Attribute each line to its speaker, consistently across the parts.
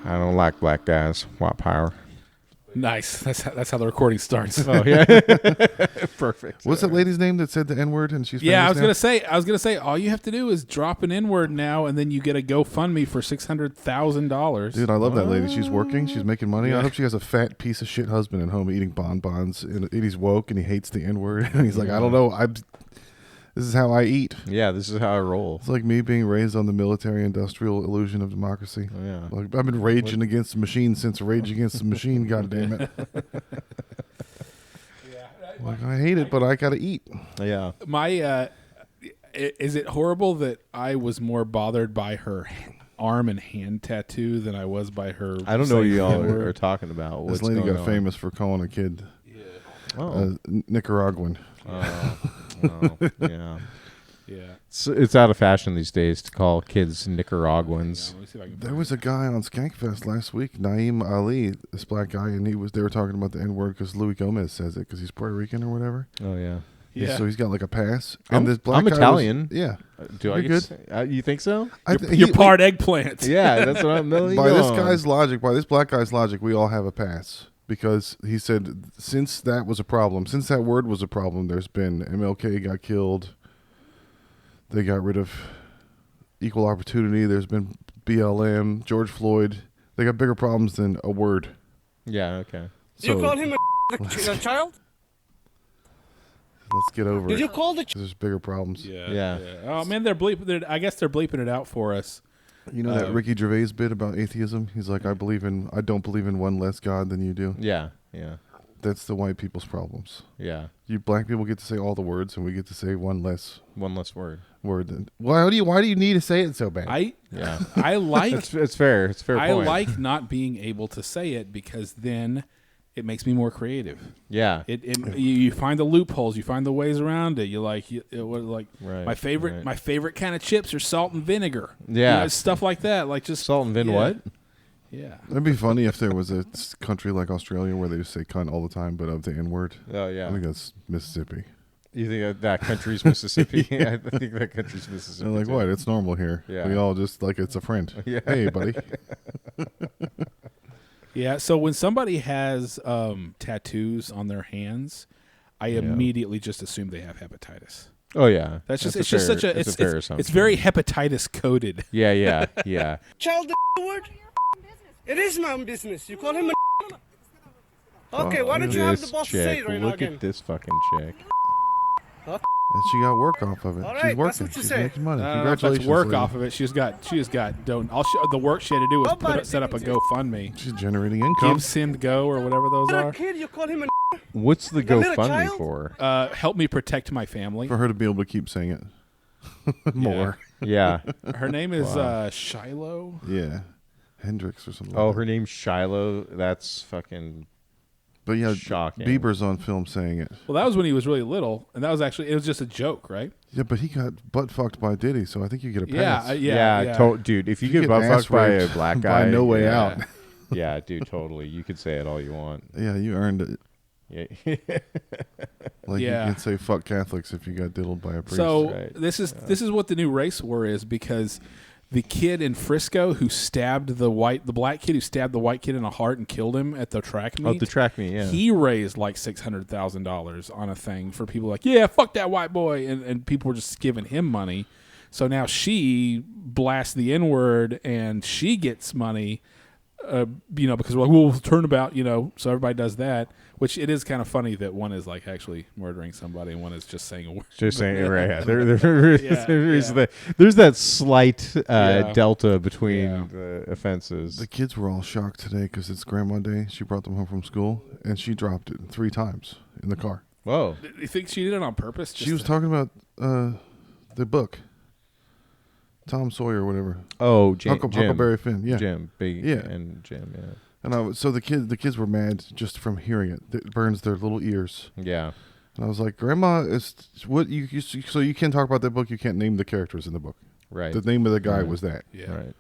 Speaker 1: I don't like black guys. White power.
Speaker 2: Nice. That's how the recording starts.
Speaker 1: Oh yeah, perfect.
Speaker 3: What's that lady's name that said the N-word and she's
Speaker 2: Yeah, I was
Speaker 3: famous
Speaker 2: gonna say, all you have to do is drop an N-word now, and then you get a GoFundMe for $600,000.
Speaker 3: Dude, I love that lady. She's working. She's making money. I hope she has a fat piece of shit husband at home eating bonbons. And he's woke and he hates the N-word. And he's like, I don't know. This is how I eat.
Speaker 1: Yeah, this is how I roll.
Speaker 3: It's like me being raised on the military-industrial illusion of democracy.
Speaker 1: Oh, yeah.
Speaker 3: Like I've been raging against the machine since Rage Against the Machine. God damn it! Like I hate it, but I gotta eat.
Speaker 1: Yeah.
Speaker 2: My is it horrible that I was more bothered by her arm and hand tattoo than I was by her?
Speaker 1: I don't know what
Speaker 2: saying
Speaker 1: you all
Speaker 2: the N-word?
Speaker 1: are talking about. What's
Speaker 3: This lady
Speaker 1: going
Speaker 3: got
Speaker 1: on?
Speaker 3: famous for calling a kid
Speaker 1: Oh.
Speaker 3: Nicaraguan.
Speaker 1: Yeah.
Speaker 2: Yeah.
Speaker 1: It's out of fashion these days to call kids Nicaraguans.
Speaker 2: Let me see if I can
Speaker 3: There was a guy on Skankfest last week, Naeem Ali, this black guy, and they were talking about the N-word because Louis Gomez says it because he's Puerto Rican or whatever.
Speaker 1: Oh yeah.
Speaker 2: Yeah.
Speaker 3: So he's got like a pass.
Speaker 1: I'm-
Speaker 3: And this black
Speaker 1: I'm
Speaker 3: guy was-
Speaker 1: Italian.
Speaker 3: yeah.
Speaker 1: Do I
Speaker 3: You're
Speaker 1: get
Speaker 3: good.
Speaker 1: to say, you think so?
Speaker 2: You're part eggplant.
Speaker 1: Yeah, that's what I'm. No,
Speaker 3: By this black guy's logic, we all have a pass. Because he said, since that was a problem, since that word was a problem, there's been MLK got killed. They got rid of equal opportunity. There's been BLM, George Floyd. They got bigger problems than a word.
Speaker 1: Yeah. Okay.
Speaker 3: So
Speaker 4: You call him a child?
Speaker 3: let's get over
Speaker 4: Did
Speaker 3: it.
Speaker 4: you call the
Speaker 3: There's bigger problems.
Speaker 1: Yeah.
Speaker 2: Oh man, I guess they're bleeping it out for us.
Speaker 3: You know that Ricky Gervais bit about atheism? He's like, I don't believe in one less God than you do.
Speaker 1: Yeah. Yeah.
Speaker 3: That's the white people's problems.
Speaker 1: Yeah.
Speaker 3: You black people get to say all the words, and we get to say one less
Speaker 1: One less word.
Speaker 3: word. Why do you need to say it so bad?
Speaker 1: Yeah.
Speaker 2: I like
Speaker 1: It's fair. It's a fair
Speaker 2: I
Speaker 1: point.
Speaker 2: like not being able to say it because then it makes me more creative.
Speaker 1: Yeah.
Speaker 2: You find the loopholes, you find the ways around it. You like
Speaker 1: Right,
Speaker 2: my favorite
Speaker 1: right.
Speaker 2: my favorite kind of chips are salt and vinegar.
Speaker 1: Yeah.
Speaker 2: You know, stuff like that. Like just
Speaker 1: Salt and vin
Speaker 2: yeah.
Speaker 1: what?
Speaker 2: Yeah.
Speaker 3: It'd be funny if there was a country like Australia where they just say cunt all the time, but of the N-word.
Speaker 1: Oh yeah.
Speaker 3: I think that's Mississippi.
Speaker 1: You think that country's Mississippi? I think that country's Mississippi.
Speaker 3: They're like,
Speaker 1: too.
Speaker 3: what? It's normal here.
Speaker 1: Yeah.
Speaker 3: We all just like it's a friend.
Speaker 1: Yeah.
Speaker 3: Hey, buddy.
Speaker 2: Yeah, so when somebody has tattoos on their hands, I immediately just assume they have hepatitis.
Speaker 1: Oh yeah.
Speaker 2: That's just
Speaker 1: That's
Speaker 2: it's just
Speaker 1: fair-
Speaker 2: such a
Speaker 1: that's
Speaker 2: it's
Speaker 1: fair
Speaker 2: it's,
Speaker 1: assumption.
Speaker 2: it's very hepatitis coded.
Speaker 1: Yeah. Yeah. Yeah.
Speaker 4: child word? It is my own business. You call him a Okay, why don't you have the
Speaker 1: This
Speaker 4: boss say
Speaker 1: chick.
Speaker 4: it right now
Speaker 1: Look
Speaker 4: again?
Speaker 1: at this fucking chick.
Speaker 3: And she got work off of it.
Speaker 4: All
Speaker 3: She's
Speaker 4: right,
Speaker 3: working.
Speaker 4: that's what you
Speaker 3: She's
Speaker 4: say.
Speaker 3: making money.
Speaker 2: I don't know if
Speaker 3: Congratulations.
Speaker 2: that's work
Speaker 3: lady.
Speaker 2: off of it. She's got don't. I'll show the work she had to do was
Speaker 4: Nobody
Speaker 2: set up a GoFundMe.
Speaker 3: She's generating income.
Speaker 2: Give Send Go or whatever those
Speaker 4: Little
Speaker 2: are.
Speaker 4: kid, you call him a
Speaker 1: What's the
Speaker 4: little
Speaker 1: GoFundMe
Speaker 4: child?
Speaker 1: for?
Speaker 2: Help me protect my family.
Speaker 3: For her to be able to keep saying it. More.
Speaker 1: Yeah.
Speaker 2: Her name is Shiloh.
Speaker 3: Yeah. Hendrix or something.
Speaker 1: Oh,
Speaker 3: like
Speaker 1: her
Speaker 3: that.
Speaker 1: name's Shiloh. That's fucking.
Speaker 3: But yeah,
Speaker 1: shocking.
Speaker 3: Bieber's on film saying it.
Speaker 2: Well, that was when he was really little, and that was actually it was just a joke, right?
Speaker 3: Yeah, but he got butt fucked by Diddy, so I think you get a
Speaker 2: Yeah,
Speaker 3: pass.
Speaker 2: yeah.
Speaker 1: Dude, if you
Speaker 3: You
Speaker 1: get
Speaker 3: get
Speaker 1: butt
Speaker 3: ass
Speaker 1: fucked by a
Speaker 3: raped
Speaker 1: black
Speaker 3: by
Speaker 1: guy,
Speaker 3: No Way
Speaker 1: yeah.
Speaker 3: Out.
Speaker 1: Yeah, dude, totally. You could say it all you want.
Speaker 3: Yeah, you earned it.
Speaker 1: Yeah.
Speaker 3: Like
Speaker 2: Yeah.
Speaker 3: you can say fuck Catholics if you got diddled by a priest.
Speaker 2: So
Speaker 1: Right.
Speaker 2: this is what the new race war is, because the kid in Frisco who stabbed the black kid who stabbed the white kid in the heart and killed him at the track meet.
Speaker 1: Oh, the track meet, yeah.
Speaker 2: He raised like $600,000 on a thing for people like, yeah, fuck that white boy, and people were just giving him money. So now she blasts the N-word and she gets money, because we're like, well, turnabout, so everybody does that. Which it is kind of funny that one is like actually murdering somebody and one is just saying a word.
Speaker 1: Just saying it right. Yeah. There's that slight delta between the offenses.
Speaker 3: the kids were all shocked today because it's Grandma Day. She brought them home from school, and she dropped it 3 times in the car.
Speaker 1: Whoa.
Speaker 2: You think she did it on purpose?
Speaker 3: She was talking about the book, Tom Sawyer or whatever.
Speaker 1: Oh, Jim.
Speaker 3: Huckleberry Finn. Yeah.
Speaker 1: Jim. Big
Speaker 3: Yeah.
Speaker 1: and Jim, yeah.
Speaker 3: And so the kids were mad just from hearing it. It burns their little ears.
Speaker 1: Yeah.
Speaker 3: And I was like, Grandma, is what you so you can't talk about that book. You can't name the characters in the book.
Speaker 1: Right.
Speaker 3: The name of the guy was that.
Speaker 2: Yeah.
Speaker 1: Right.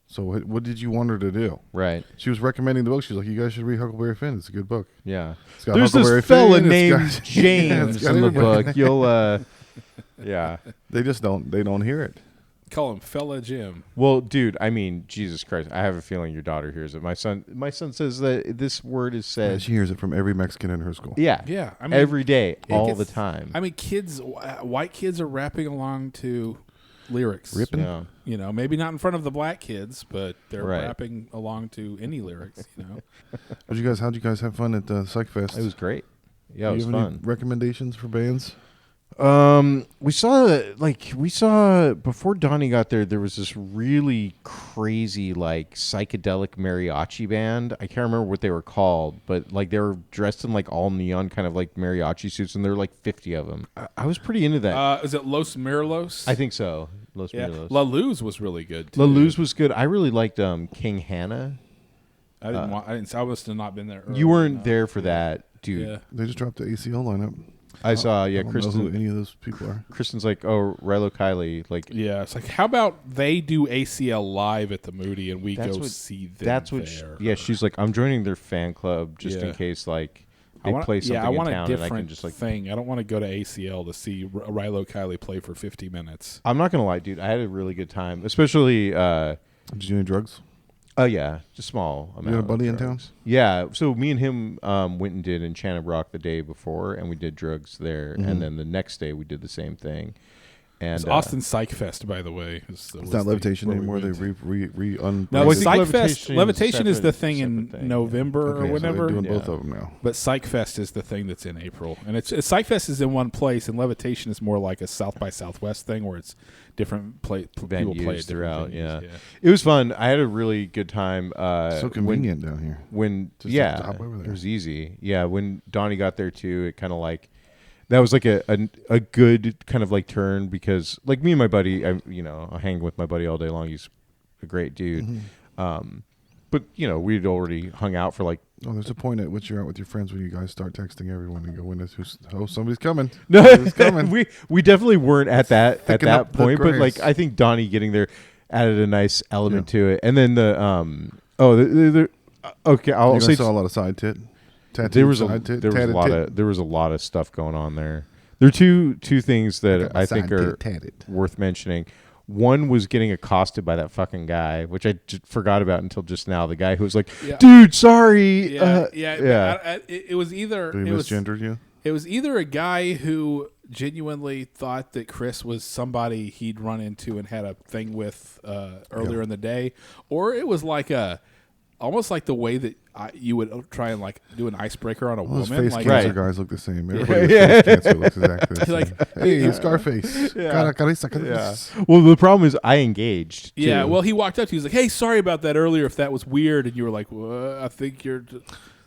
Speaker 3: So what did you want her to do?
Speaker 1: Right.
Speaker 3: She was recommending the book. She's like, you guys should read Huckleberry Finn. It's a good book.
Speaker 1: Yeah.
Speaker 3: It's got
Speaker 1: There's
Speaker 3: Huckleberry
Speaker 1: this fella
Speaker 3: Finn, it's
Speaker 1: named
Speaker 3: got- Yeah,
Speaker 1: James
Speaker 3: it's got
Speaker 1: in the
Speaker 3: everybody.
Speaker 1: book. You'll yeah.
Speaker 3: They just don't hear it.
Speaker 2: Call him Fella Jim.
Speaker 1: Well, dude, I mean, Jesus Christ, I have a feeling your daughter hears it. My son says that this word is said.
Speaker 3: She hears it from every Mexican in her school.
Speaker 1: Yeah,
Speaker 2: Yeah, I mean,
Speaker 1: every day,
Speaker 2: it
Speaker 1: all
Speaker 2: gets-
Speaker 1: the time.
Speaker 2: I mean, kids, white kids are rapping along to lyrics.
Speaker 3: Ripping?
Speaker 1: Yeah.
Speaker 2: You know, maybe not in front of the black kids, but they're
Speaker 1: Right.
Speaker 2: rapping along to any lyrics. You know,
Speaker 3: How'd you guys have fun at Psych Fest?
Speaker 1: It was great. Yeah, it
Speaker 3: Do
Speaker 1: was
Speaker 3: you have
Speaker 1: fun.
Speaker 3: any recommendations for bands?
Speaker 1: We saw before Donnie got there. There was this really crazy like psychedelic mariachi band. I can't remember what they were called, but like they were dressed in like all neon kind of like mariachi suits, and there were like 50 of them. I was pretty into that.
Speaker 2: is it Los Mirlos?
Speaker 1: I think so. Los
Speaker 2: yeah,
Speaker 1: Mirlos.
Speaker 2: La Luz was really good. Too.
Speaker 1: La Luz was good. I really liked King Hannah.
Speaker 2: I didn't. I must have not been there.
Speaker 1: You
Speaker 2: early
Speaker 1: weren't
Speaker 2: enough.
Speaker 1: there for that, dude.
Speaker 2: Yeah.
Speaker 3: They just dropped the ACL lineup.
Speaker 1: I saw. Yeah,
Speaker 3: I don't know who
Speaker 1: Kristen.
Speaker 3: any of those people are.
Speaker 1: Kristen's like, oh, Rilo Kiley. Like,
Speaker 2: Yeah, it's like, how about they do ACL live at the Moody and we
Speaker 1: That's
Speaker 2: go
Speaker 1: what-
Speaker 2: see them
Speaker 1: that's what.
Speaker 2: there?
Speaker 1: Yeah, she's like, I'm joining their fan club just
Speaker 2: Yeah.
Speaker 1: in case like
Speaker 2: I
Speaker 1: they
Speaker 2: want,
Speaker 1: play something
Speaker 2: I want
Speaker 1: in
Speaker 2: a
Speaker 1: town, and I
Speaker 2: different
Speaker 1: can just like.
Speaker 2: thing. I don't want to go to ACL to see Rilo Kiley play for 50 minutes.
Speaker 1: I'm not gonna lie, dude. I had a really good time, especially.
Speaker 3: Did you do any drugs?
Speaker 1: Oh yeah, just small amount.
Speaker 3: had a
Speaker 1: of
Speaker 3: buddy in
Speaker 1: drugs. Yeah, so me and him went and did Enchanted Rock the day before, and we did drugs there, and then the next day we did the same thing. And
Speaker 2: It's Austin Psych Fest, by the way.
Speaker 3: It's not Levitation anymore. They re un.
Speaker 2: No,
Speaker 1: Well, I think
Speaker 2: Psych Fest.
Speaker 1: Levitation is
Speaker 2: Levitation is the
Speaker 1: separate-
Speaker 2: thing in
Speaker 1: separate thing,
Speaker 2: November or
Speaker 3: Okay, so
Speaker 2: whenever.
Speaker 3: they're doing
Speaker 1: Yeah.
Speaker 3: both of them now.
Speaker 2: But Psych Fest is the thing that's in April, and it's Psych Fest is in one place, and Levitation is more like a South by Southwest thing where it's different people play at
Speaker 1: venues
Speaker 2: different
Speaker 1: throughout.
Speaker 2: venues,
Speaker 1: Yeah. It was fun. I had a really good time.
Speaker 3: So convenient down here.
Speaker 1: When
Speaker 3: Just
Speaker 1: yeah,
Speaker 3: to hop over there.
Speaker 1: it was easy. Yeah, when Donnie got there too, it kind of like that was like a good kind of like turn because like me and my buddy, I hang with my buddy all day long. He's a great dude. But we'd already hung out for like
Speaker 3: Oh, there's a point at which you're out with your friends when you guys start texting everyone and go, somebody's coming.
Speaker 1: no,
Speaker 3: Somebody's coming.
Speaker 1: we definitely weren't at that
Speaker 3: Thicken up the
Speaker 1: point. But like
Speaker 3: grace.
Speaker 1: I think Donnie getting there added a nice element to it, and then the okay,
Speaker 3: You
Speaker 1: I'll
Speaker 3: guys
Speaker 1: say
Speaker 3: saw a lot of side tit. Tattooed
Speaker 1: there was
Speaker 3: side tit,
Speaker 1: there was a
Speaker 3: tatted
Speaker 1: lot
Speaker 3: tit.
Speaker 1: of there was a lot of stuff going on there. There are two things that
Speaker 3: Got my
Speaker 1: I think
Speaker 3: side
Speaker 1: are
Speaker 3: tit tatted.
Speaker 1: worth mentioning. One was getting accosted by that fucking guy, which I forgot about until just now. The guy who was like,
Speaker 2: Yeah.
Speaker 1: "Dude, sorry."
Speaker 2: yeah. It was either
Speaker 3: Did he misgendered you?
Speaker 2: it was either a guy who genuinely thought that Chris was somebody he'd run into and had a thing with earlier in the day, or it was like almost like the way that you would try and like do an icebreaker on a
Speaker 3: All those
Speaker 2: woman,
Speaker 3: face
Speaker 2: like
Speaker 3: cancer
Speaker 1: Right.
Speaker 3: guys look the same. Everybody with face cancer looks exactly the same.
Speaker 2: Like,
Speaker 3: hey, Scarface.
Speaker 1: Yeah.
Speaker 3: Carissa,
Speaker 1: Yeah.
Speaker 3: Carissa.
Speaker 1: Well, the problem is I engaged.
Speaker 2: Yeah,
Speaker 1: too.
Speaker 2: well, he walked up to you. He was like, "Hey, sorry about that earlier. If that was weird," and you were like, well, "I think you're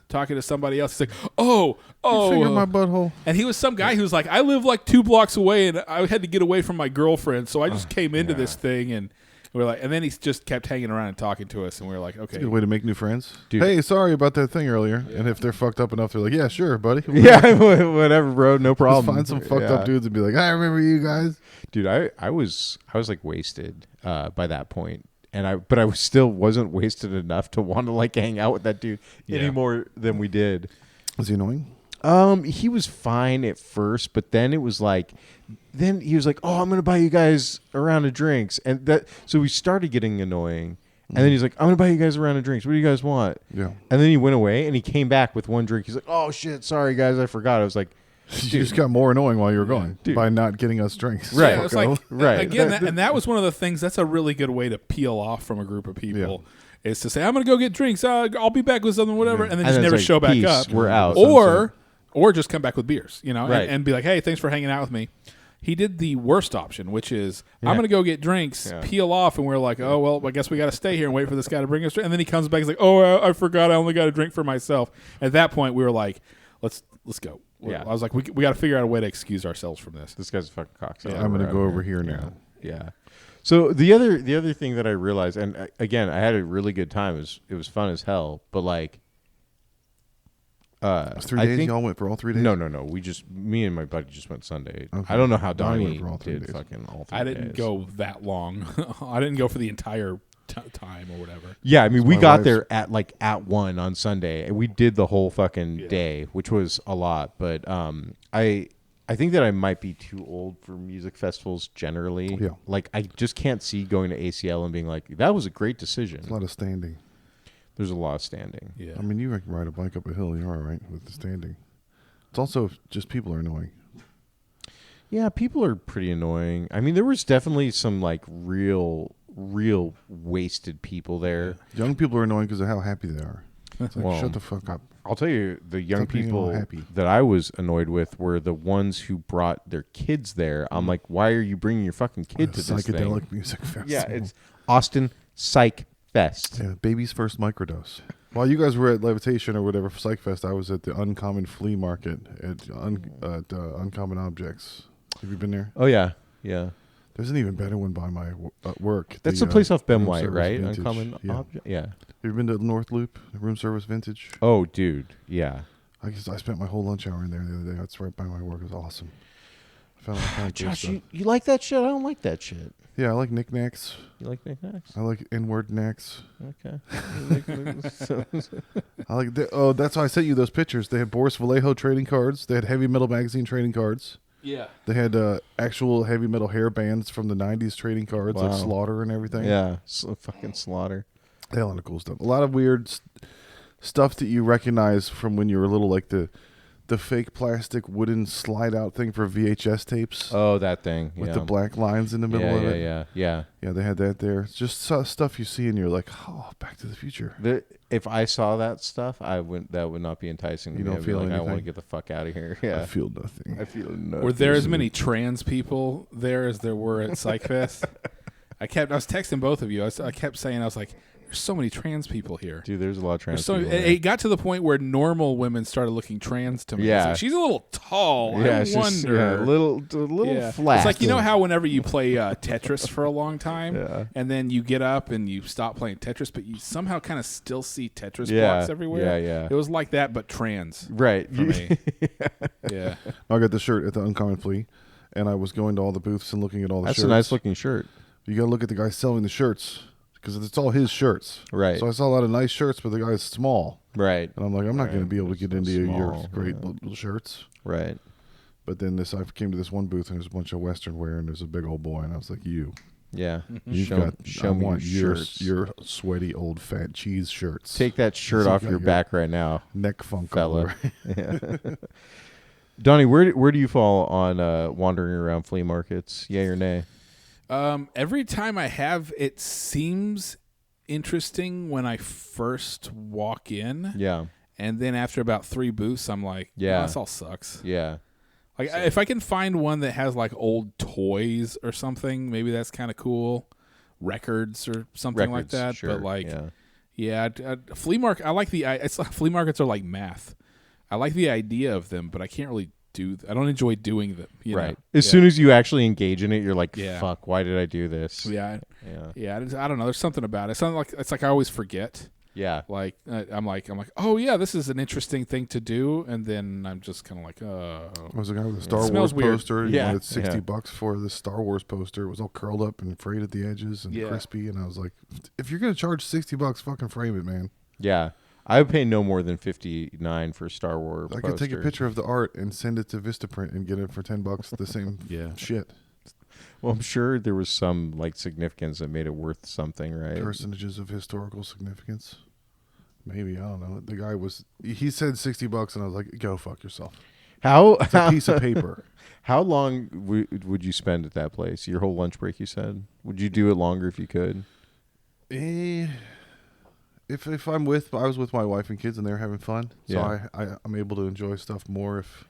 Speaker 2: talking to somebody else." He's like, "Oh,
Speaker 3: Finger my butthole.
Speaker 2: And he was some guy who was like, "I live like 2 blocks away, and I had to get away from my girlfriend, so I just came into this thing." And we're like, and then he just kept hanging around and talking to us, and we were like, "Okay."
Speaker 3: Good way to make new friends.
Speaker 1: Dude.
Speaker 3: Hey, sorry about that thing earlier. And if they're fucked up enough, they're like, yeah, sure, buddy.
Speaker 1: Yeah, whatever, bro. No
Speaker 3: Just
Speaker 1: problem.
Speaker 3: find some fucked
Speaker 1: Yeah.
Speaker 3: up dudes and be like, I remember you guys.
Speaker 1: Dude, I was like wasted by that point, and I wasn't wasted enough to want to like hang out with that dude
Speaker 2: Yeah.
Speaker 1: any more than we did.
Speaker 3: Was he annoying?
Speaker 1: He was fine at first, but then it was like, then he was like, "Oh, I'm gonna buy you guys a round of drinks," and so we started getting annoying. And then he's like, "I'm gonna buy you guys a round of drinks. What do you guys want?"
Speaker 3: Yeah.
Speaker 1: And then he went away, and he came back with one drink. He's like, "Oh shit, sorry guys, I forgot." I was like,
Speaker 3: You just got more annoying while you were gone
Speaker 1: Dude.
Speaker 3: by not getting us drinks.
Speaker 1: Right.
Speaker 2: Yeah, it's
Speaker 3: Fucko.
Speaker 2: like
Speaker 1: Right.
Speaker 2: again, and that was one of the things. That's a really good way to peel off from a group of people. Is to say, "I'm going to go get drinks. I'll be back with something, whatever," and then
Speaker 1: And
Speaker 2: just
Speaker 1: then
Speaker 2: never
Speaker 1: it's like,
Speaker 2: show back
Speaker 1: "Peace,
Speaker 2: up.
Speaker 1: we're out."
Speaker 2: Or just come back with beers,
Speaker 1: Right.
Speaker 2: and be like, "Hey, thanks for hanging out with me." He did the worst option, which is, "I'm going to go get drinks,
Speaker 1: Yeah.
Speaker 2: peel off," and we're like, "Oh well, I guess we got to stay here and wait for this guy to bring us." And then he comes back, he's like, "Oh, I forgot, I only got a drink for myself." At that point, we were like, "Let's go."
Speaker 1: Yeah.
Speaker 2: I was like, "We got to figure out a way to excuse ourselves from this."
Speaker 1: This guy's a fucking cocksucker.
Speaker 3: I'm going to go
Speaker 1: Whatever.
Speaker 3: over here now.
Speaker 1: Yeah. So the other thing that I realized, and again, I had a really good time. It was fun as hell, but like,
Speaker 3: It was 3
Speaker 1: I
Speaker 3: days.
Speaker 1: think-
Speaker 3: Y'all went for all 3 days?
Speaker 1: No. Me and my buddy just went Sunday.
Speaker 3: Okay.
Speaker 1: I don't know how
Speaker 3: Donnie
Speaker 1: Donnie
Speaker 3: went for all 3
Speaker 1: did
Speaker 3: days.
Speaker 1: fucking all 3
Speaker 2: I didn't
Speaker 1: days.
Speaker 2: go that long. I didn't go for the entire time or whatever.
Speaker 1: Yeah, I mean, we
Speaker 3: my
Speaker 1: got
Speaker 3: wife's-
Speaker 1: there at 1 on Sunday, and we did the whole fucking day, which was a lot. But I I think that I might be too old for music festivals generally.
Speaker 3: Yeah.
Speaker 1: Like I just can't see going to ACL and being like, that was a great decision.
Speaker 3: It's a lot of standing.
Speaker 1: There's a lot of standing.
Speaker 2: Yeah.
Speaker 3: I mean, you can ride a bike up a hill. You're all right with the standing. It's also just people are annoying.
Speaker 1: Yeah, people are pretty annoying. I mean, there was definitely some like real wasted people there.
Speaker 3: Young people are annoying because of how happy they are. It's like,
Speaker 1: Well,
Speaker 3: shut the fuck up.
Speaker 1: I'll tell you, the young
Speaker 3: Stop being all
Speaker 1: people
Speaker 3: happy.
Speaker 1: that I was annoyed with were the ones who brought their kids there. I'm like, why are you bringing your fucking kid to this
Speaker 3: Psychedelic
Speaker 1: thing?
Speaker 3: music festival.
Speaker 1: Yeah, it's Austin Psych Fest.
Speaker 3: Yeah, baby's first microdose. While you guys were at Levitation or whatever for Psych Fest, I was at the Uncommon Flea Market at Uncommon Objects. Have you been there?
Speaker 1: Oh yeah, yeah.
Speaker 3: There's an even better one by my work.
Speaker 1: That's the place off Ben
Speaker 3: Room
Speaker 1: White,
Speaker 3: Service
Speaker 1: right?
Speaker 3: Vintage.
Speaker 1: Uncommon
Speaker 3: Yeah.
Speaker 1: Object. Yeah.
Speaker 3: Have you been to North Loop, Room Service Vintage?
Speaker 1: Oh, dude. Yeah.
Speaker 3: I spent my whole lunch hour in there the other day. That's right by my work. It was awesome. I found all kinds of cool
Speaker 1: Josh,
Speaker 3: stuff.
Speaker 1: you like that shit? I don't like that shit.
Speaker 3: Yeah, I like knickknacks.
Speaker 1: You like knickknacks?
Speaker 3: I like N-word knacks.
Speaker 1: Okay.
Speaker 3: I like. That's why I sent you those pictures. They had Boris Vallejo trading cards. They had Heavy Metal Magazine trading cards.
Speaker 2: Yeah.
Speaker 3: They had actual heavy metal hair bands from the '90s trading cards, like
Speaker 1: Wow.
Speaker 3: Slaughter and everything.
Speaker 1: Yeah. Fucking slaughter.
Speaker 3: They had a lot of cool stuff. A lot of weird stuff that you recognize from when you were little, like the fake plastic wooden slide out thing for VHS tapes
Speaker 1: Oh, that thing.
Speaker 3: with
Speaker 1: yeah.
Speaker 3: the black lines in the middle
Speaker 1: yeah,
Speaker 3: of
Speaker 1: yeah,
Speaker 3: it.
Speaker 1: yeah, yeah.
Speaker 3: Yeah, they had that there. It's just stuff you see and you're like, oh, Back to the Future.
Speaker 1: If I saw that stuff, that would not be enticing. To
Speaker 3: You
Speaker 1: me.
Speaker 3: don't
Speaker 1: I'd be
Speaker 3: feel
Speaker 1: like, I want to
Speaker 3: anything?
Speaker 1: get the fuck out of here.
Speaker 3: I
Speaker 1: Yeah.
Speaker 3: feel nothing.
Speaker 1: I feel no.
Speaker 2: Were there as many trans people there as there were at PsychFest? I was texting both of you. I kept saying, I was like, there's so many trans people here.
Speaker 1: Dude, there's a lot of trans
Speaker 2: There's
Speaker 1: people.
Speaker 2: it got to the point where normal women started looking trans to me. It's
Speaker 1: Yeah.
Speaker 2: like, she's a little tall.
Speaker 1: yeah,
Speaker 2: I
Speaker 1: it's just,
Speaker 2: wonder.
Speaker 1: yeah, a little
Speaker 2: Yeah.
Speaker 1: flat.
Speaker 2: It's like, you know how whenever you play Tetris for a long time,
Speaker 1: Yeah.
Speaker 2: and then you get up and you stop playing Tetris, but you somehow kind of still see Tetris
Speaker 1: Yeah.
Speaker 2: blocks everywhere?
Speaker 1: Yeah, yeah.
Speaker 2: It was like that, but trans
Speaker 1: right.
Speaker 2: for me. Yeah.
Speaker 3: I got the shirt at the Uncommon Flea, and I was going to all the booths and looking at all the
Speaker 1: That's
Speaker 3: shirts.
Speaker 1: a nice looking shirt.
Speaker 3: You got to look at the guy selling the shirts because it's all his shirts.
Speaker 1: Right.
Speaker 3: So I saw a lot of nice shirts, but the guy's small.
Speaker 1: Right.
Speaker 3: And I'm like, I'm not going to be able to get into your
Speaker 1: Small,
Speaker 3: great
Speaker 1: yeah.
Speaker 3: little shirts.
Speaker 1: Right.
Speaker 3: But then I came to this one booth and there's a bunch of Western wear and there's a big old boy and I was like, you.
Speaker 1: Yeah.
Speaker 3: You've
Speaker 1: show,
Speaker 3: got.
Speaker 1: show
Speaker 3: I
Speaker 1: me
Speaker 3: want
Speaker 1: your
Speaker 3: your
Speaker 1: shirts.
Speaker 3: your sweaty old fat cheese shirts.
Speaker 1: Take that shirt
Speaker 3: So you
Speaker 1: off
Speaker 3: got
Speaker 1: your
Speaker 3: your
Speaker 1: back right now,
Speaker 3: neck funk
Speaker 1: fella.
Speaker 3: over.
Speaker 1: Donnie, where do you fall on wandering around flea markets? Yay or nay?
Speaker 2: Every time I have, it seems interesting when I first walk in.
Speaker 1: Yeah.
Speaker 2: And then after about 3 booths, I'm like,
Speaker 1: Yeah.
Speaker 2: oh, this all sucks.
Speaker 1: Yeah.
Speaker 2: Like if I can find one that has like old toys or something, maybe that's kind of cool. Records or something like
Speaker 1: Records,
Speaker 2: that.
Speaker 1: sure,
Speaker 2: But like,
Speaker 1: yeah.
Speaker 2: flea market. I like it's like flea markets are like math. I like the idea of them, but I can't really I don't enjoy doing them. You
Speaker 1: Right.
Speaker 2: know?
Speaker 1: As soon as you actually engage in it, you're like,
Speaker 2: Yeah.
Speaker 1: fuck, why did I do this?
Speaker 2: Yeah.
Speaker 1: Yeah.
Speaker 2: I don't know. There's something about it. It's like I always forget.
Speaker 1: Yeah.
Speaker 2: Like I'm like, oh yeah, this is an interesting thing to do, and then I'm just kind of like,
Speaker 3: I was a guy with a Star
Speaker 2: smells
Speaker 3: Wars
Speaker 2: weird.
Speaker 3: poster. He
Speaker 1: Yeah,
Speaker 3: wanted $60
Speaker 1: yeah.
Speaker 3: for the Star Wars poster. It was all curled up and frayed at the edges and
Speaker 2: Yeah.
Speaker 3: crispy. And I was like, if you're gonna charge $60, fucking frame it, man.
Speaker 1: Yeah. I would pay no more than $59 for Star Wars.
Speaker 3: I could take a picture of the art and send it to Vistaprint and get it for $10. The same
Speaker 2: Yeah.
Speaker 3: shit.
Speaker 1: Well, I'm sure there was some like significance that made it worth something, right?
Speaker 3: Percentages of historical significance. Maybe, I don't know. The guy he said $60 and I was like, go fuck yourself.
Speaker 1: How
Speaker 3: It's a piece of paper.
Speaker 1: How long would you spend at that place? Your whole lunch break, you said. Would you do it longer if you could?
Speaker 3: If I was with my wife and kids and they're having fun, so
Speaker 1: Yeah.
Speaker 3: I'm able to enjoy stuff more if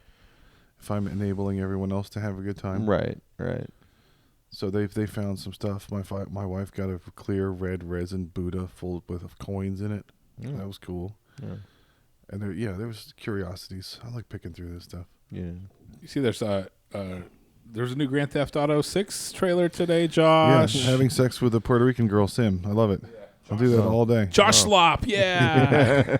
Speaker 3: I'm enabling everyone else to have a good time.
Speaker 1: Right. Right.
Speaker 3: So they found some stuff. My wife got a clear red resin Buddha full with coins in it.
Speaker 1: Mm.
Speaker 3: That was cool.
Speaker 1: Yeah.
Speaker 3: And there was curiosities. I like picking through this stuff.
Speaker 1: Yeah.
Speaker 2: You see, there's a new Grand Theft Auto 6 trailer today, Josh.
Speaker 3: Yeah, having sex with a Puerto Rican girl sim. I love it. I'll do that all day.
Speaker 2: Josh Slop, yeah.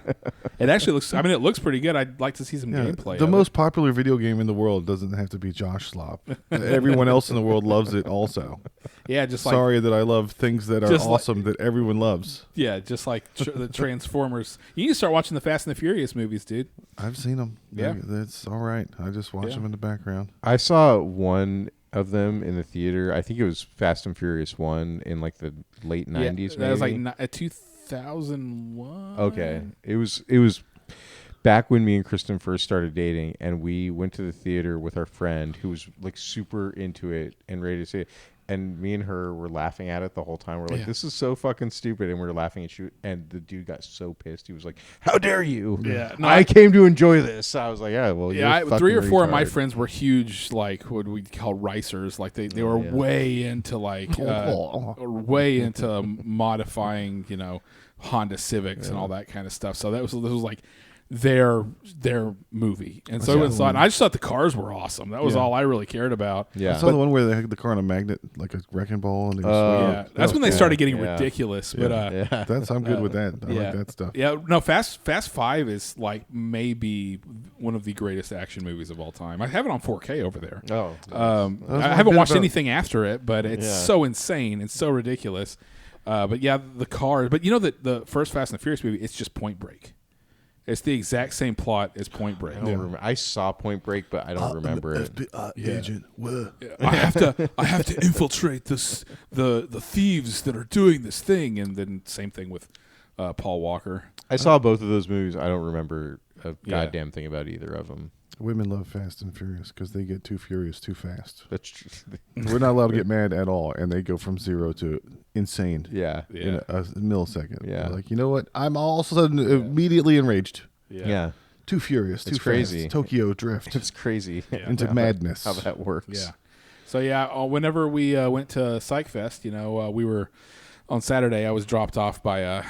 Speaker 2: It actually looks. I mean, it looks pretty good. I'd like to see some
Speaker 3: Yeah,
Speaker 2: gameplay.
Speaker 3: the
Speaker 2: of
Speaker 3: most popular video game in the world doesn't have to be Josh Slop. Everyone else in the world loves it also.
Speaker 2: it. Yeah, just like
Speaker 3: Sorry that I love things that are
Speaker 2: Just like-
Speaker 3: awesome that everyone loves.
Speaker 2: just like the Transformers. You need to start watching the Fast and the Furious movies, dude.
Speaker 3: I've seen them.
Speaker 2: Yeah.
Speaker 3: That's all right. I just watch
Speaker 2: Yeah.
Speaker 3: them in the background.
Speaker 1: I saw one of them in the theater. I think it was Fast and Furious 1 in like the late 90s.
Speaker 2: That was like
Speaker 1: maybe.
Speaker 2: 2001.
Speaker 1: Okay. It was back when me and Kristen first started dating, and we went to the theater with our friend who was like super into it and ready to see it. And me and her were laughing at it the whole time. We're like,
Speaker 2: Yeah.
Speaker 1: this is so fucking stupid. And we were laughing at you. And the dude got so pissed. He was like, how dare you?
Speaker 2: Yeah. No,
Speaker 1: I came to enjoy this. I was like, yeah, well,
Speaker 2: Yeah,
Speaker 1: you're
Speaker 2: 3 or
Speaker 1: fucking
Speaker 2: 4 of my
Speaker 1: retarded."
Speaker 2: friends were huge, like what we call ricers. Like they were
Speaker 1: yeah.
Speaker 2: way into like way into modifying, Honda Civics and all that kind of stuff. So this was like their movie, and so I just thought the cars were awesome. That was all I really cared about.
Speaker 1: Yeah.
Speaker 3: I saw the one where they had the car on a magnet, like a wrecking ball. And they
Speaker 2: Yeah, that's when they started getting
Speaker 1: Yeah.
Speaker 2: ridiculous. But
Speaker 1: Yeah.
Speaker 3: I'm good with that. I
Speaker 2: yeah.
Speaker 3: like that stuff.
Speaker 2: Yeah, no, Fast 5 is like maybe one of the greatest action movies of all time. I have it on 4K over there.
Speaker 1: Oh.
Speaker 3: what
Speaker 2: I
Speaker 3: I
Speaker 2: haven't
Speaker 3: did
Speaker 2: watched
Speaker 3: about-
Speaker 2: anything after it, but it's
Speaker 1: Yeah.
Speaker 2: so insane. It's so ridiculous. But yeah, the cars. But you know that the first Fast and the Furious movie, it's just Point Break. It's the exact same plot as Point Break.
Speaker 1: I saw Point Break, but I don't remember it.
Speaker 3: FBI agent. Whoa.
Speaker 2: I have to infiltrate the thieves that are doing this thing, and then same thing with Paul Walker.
Speaker 1: I saw both of those movies. I don't remember a
Speaker 2: Yeah.
Speaker 1: goddamn thing about either of them.
Speaker 3: Women love Fast and Furious because they get too furious too fast.
Speaker 1: That's true.
Speaker 3: We're not allowed to get mad at all, and they go from 0 to insane
Speaker 1: Yeah.
Speaker 3: in a millisecond.
Speaker 1: Yeah.
Speaker 3: They're like, you know what? I'm all of a sudden immediately enraged.
Speaker 1: Yeah.
Speaker 3: Too furious. Too
Speaker 1: It's crazy.
Speaker 3: Fast. Tokyo drift
Speaker 1: It's crazy
Speaker 3: into madness.
Speaker 1: how that works.
Speaker 2: Yeah. So yeah, whenever we went to Psych Fest, we were on Saturday. I was dropped off by a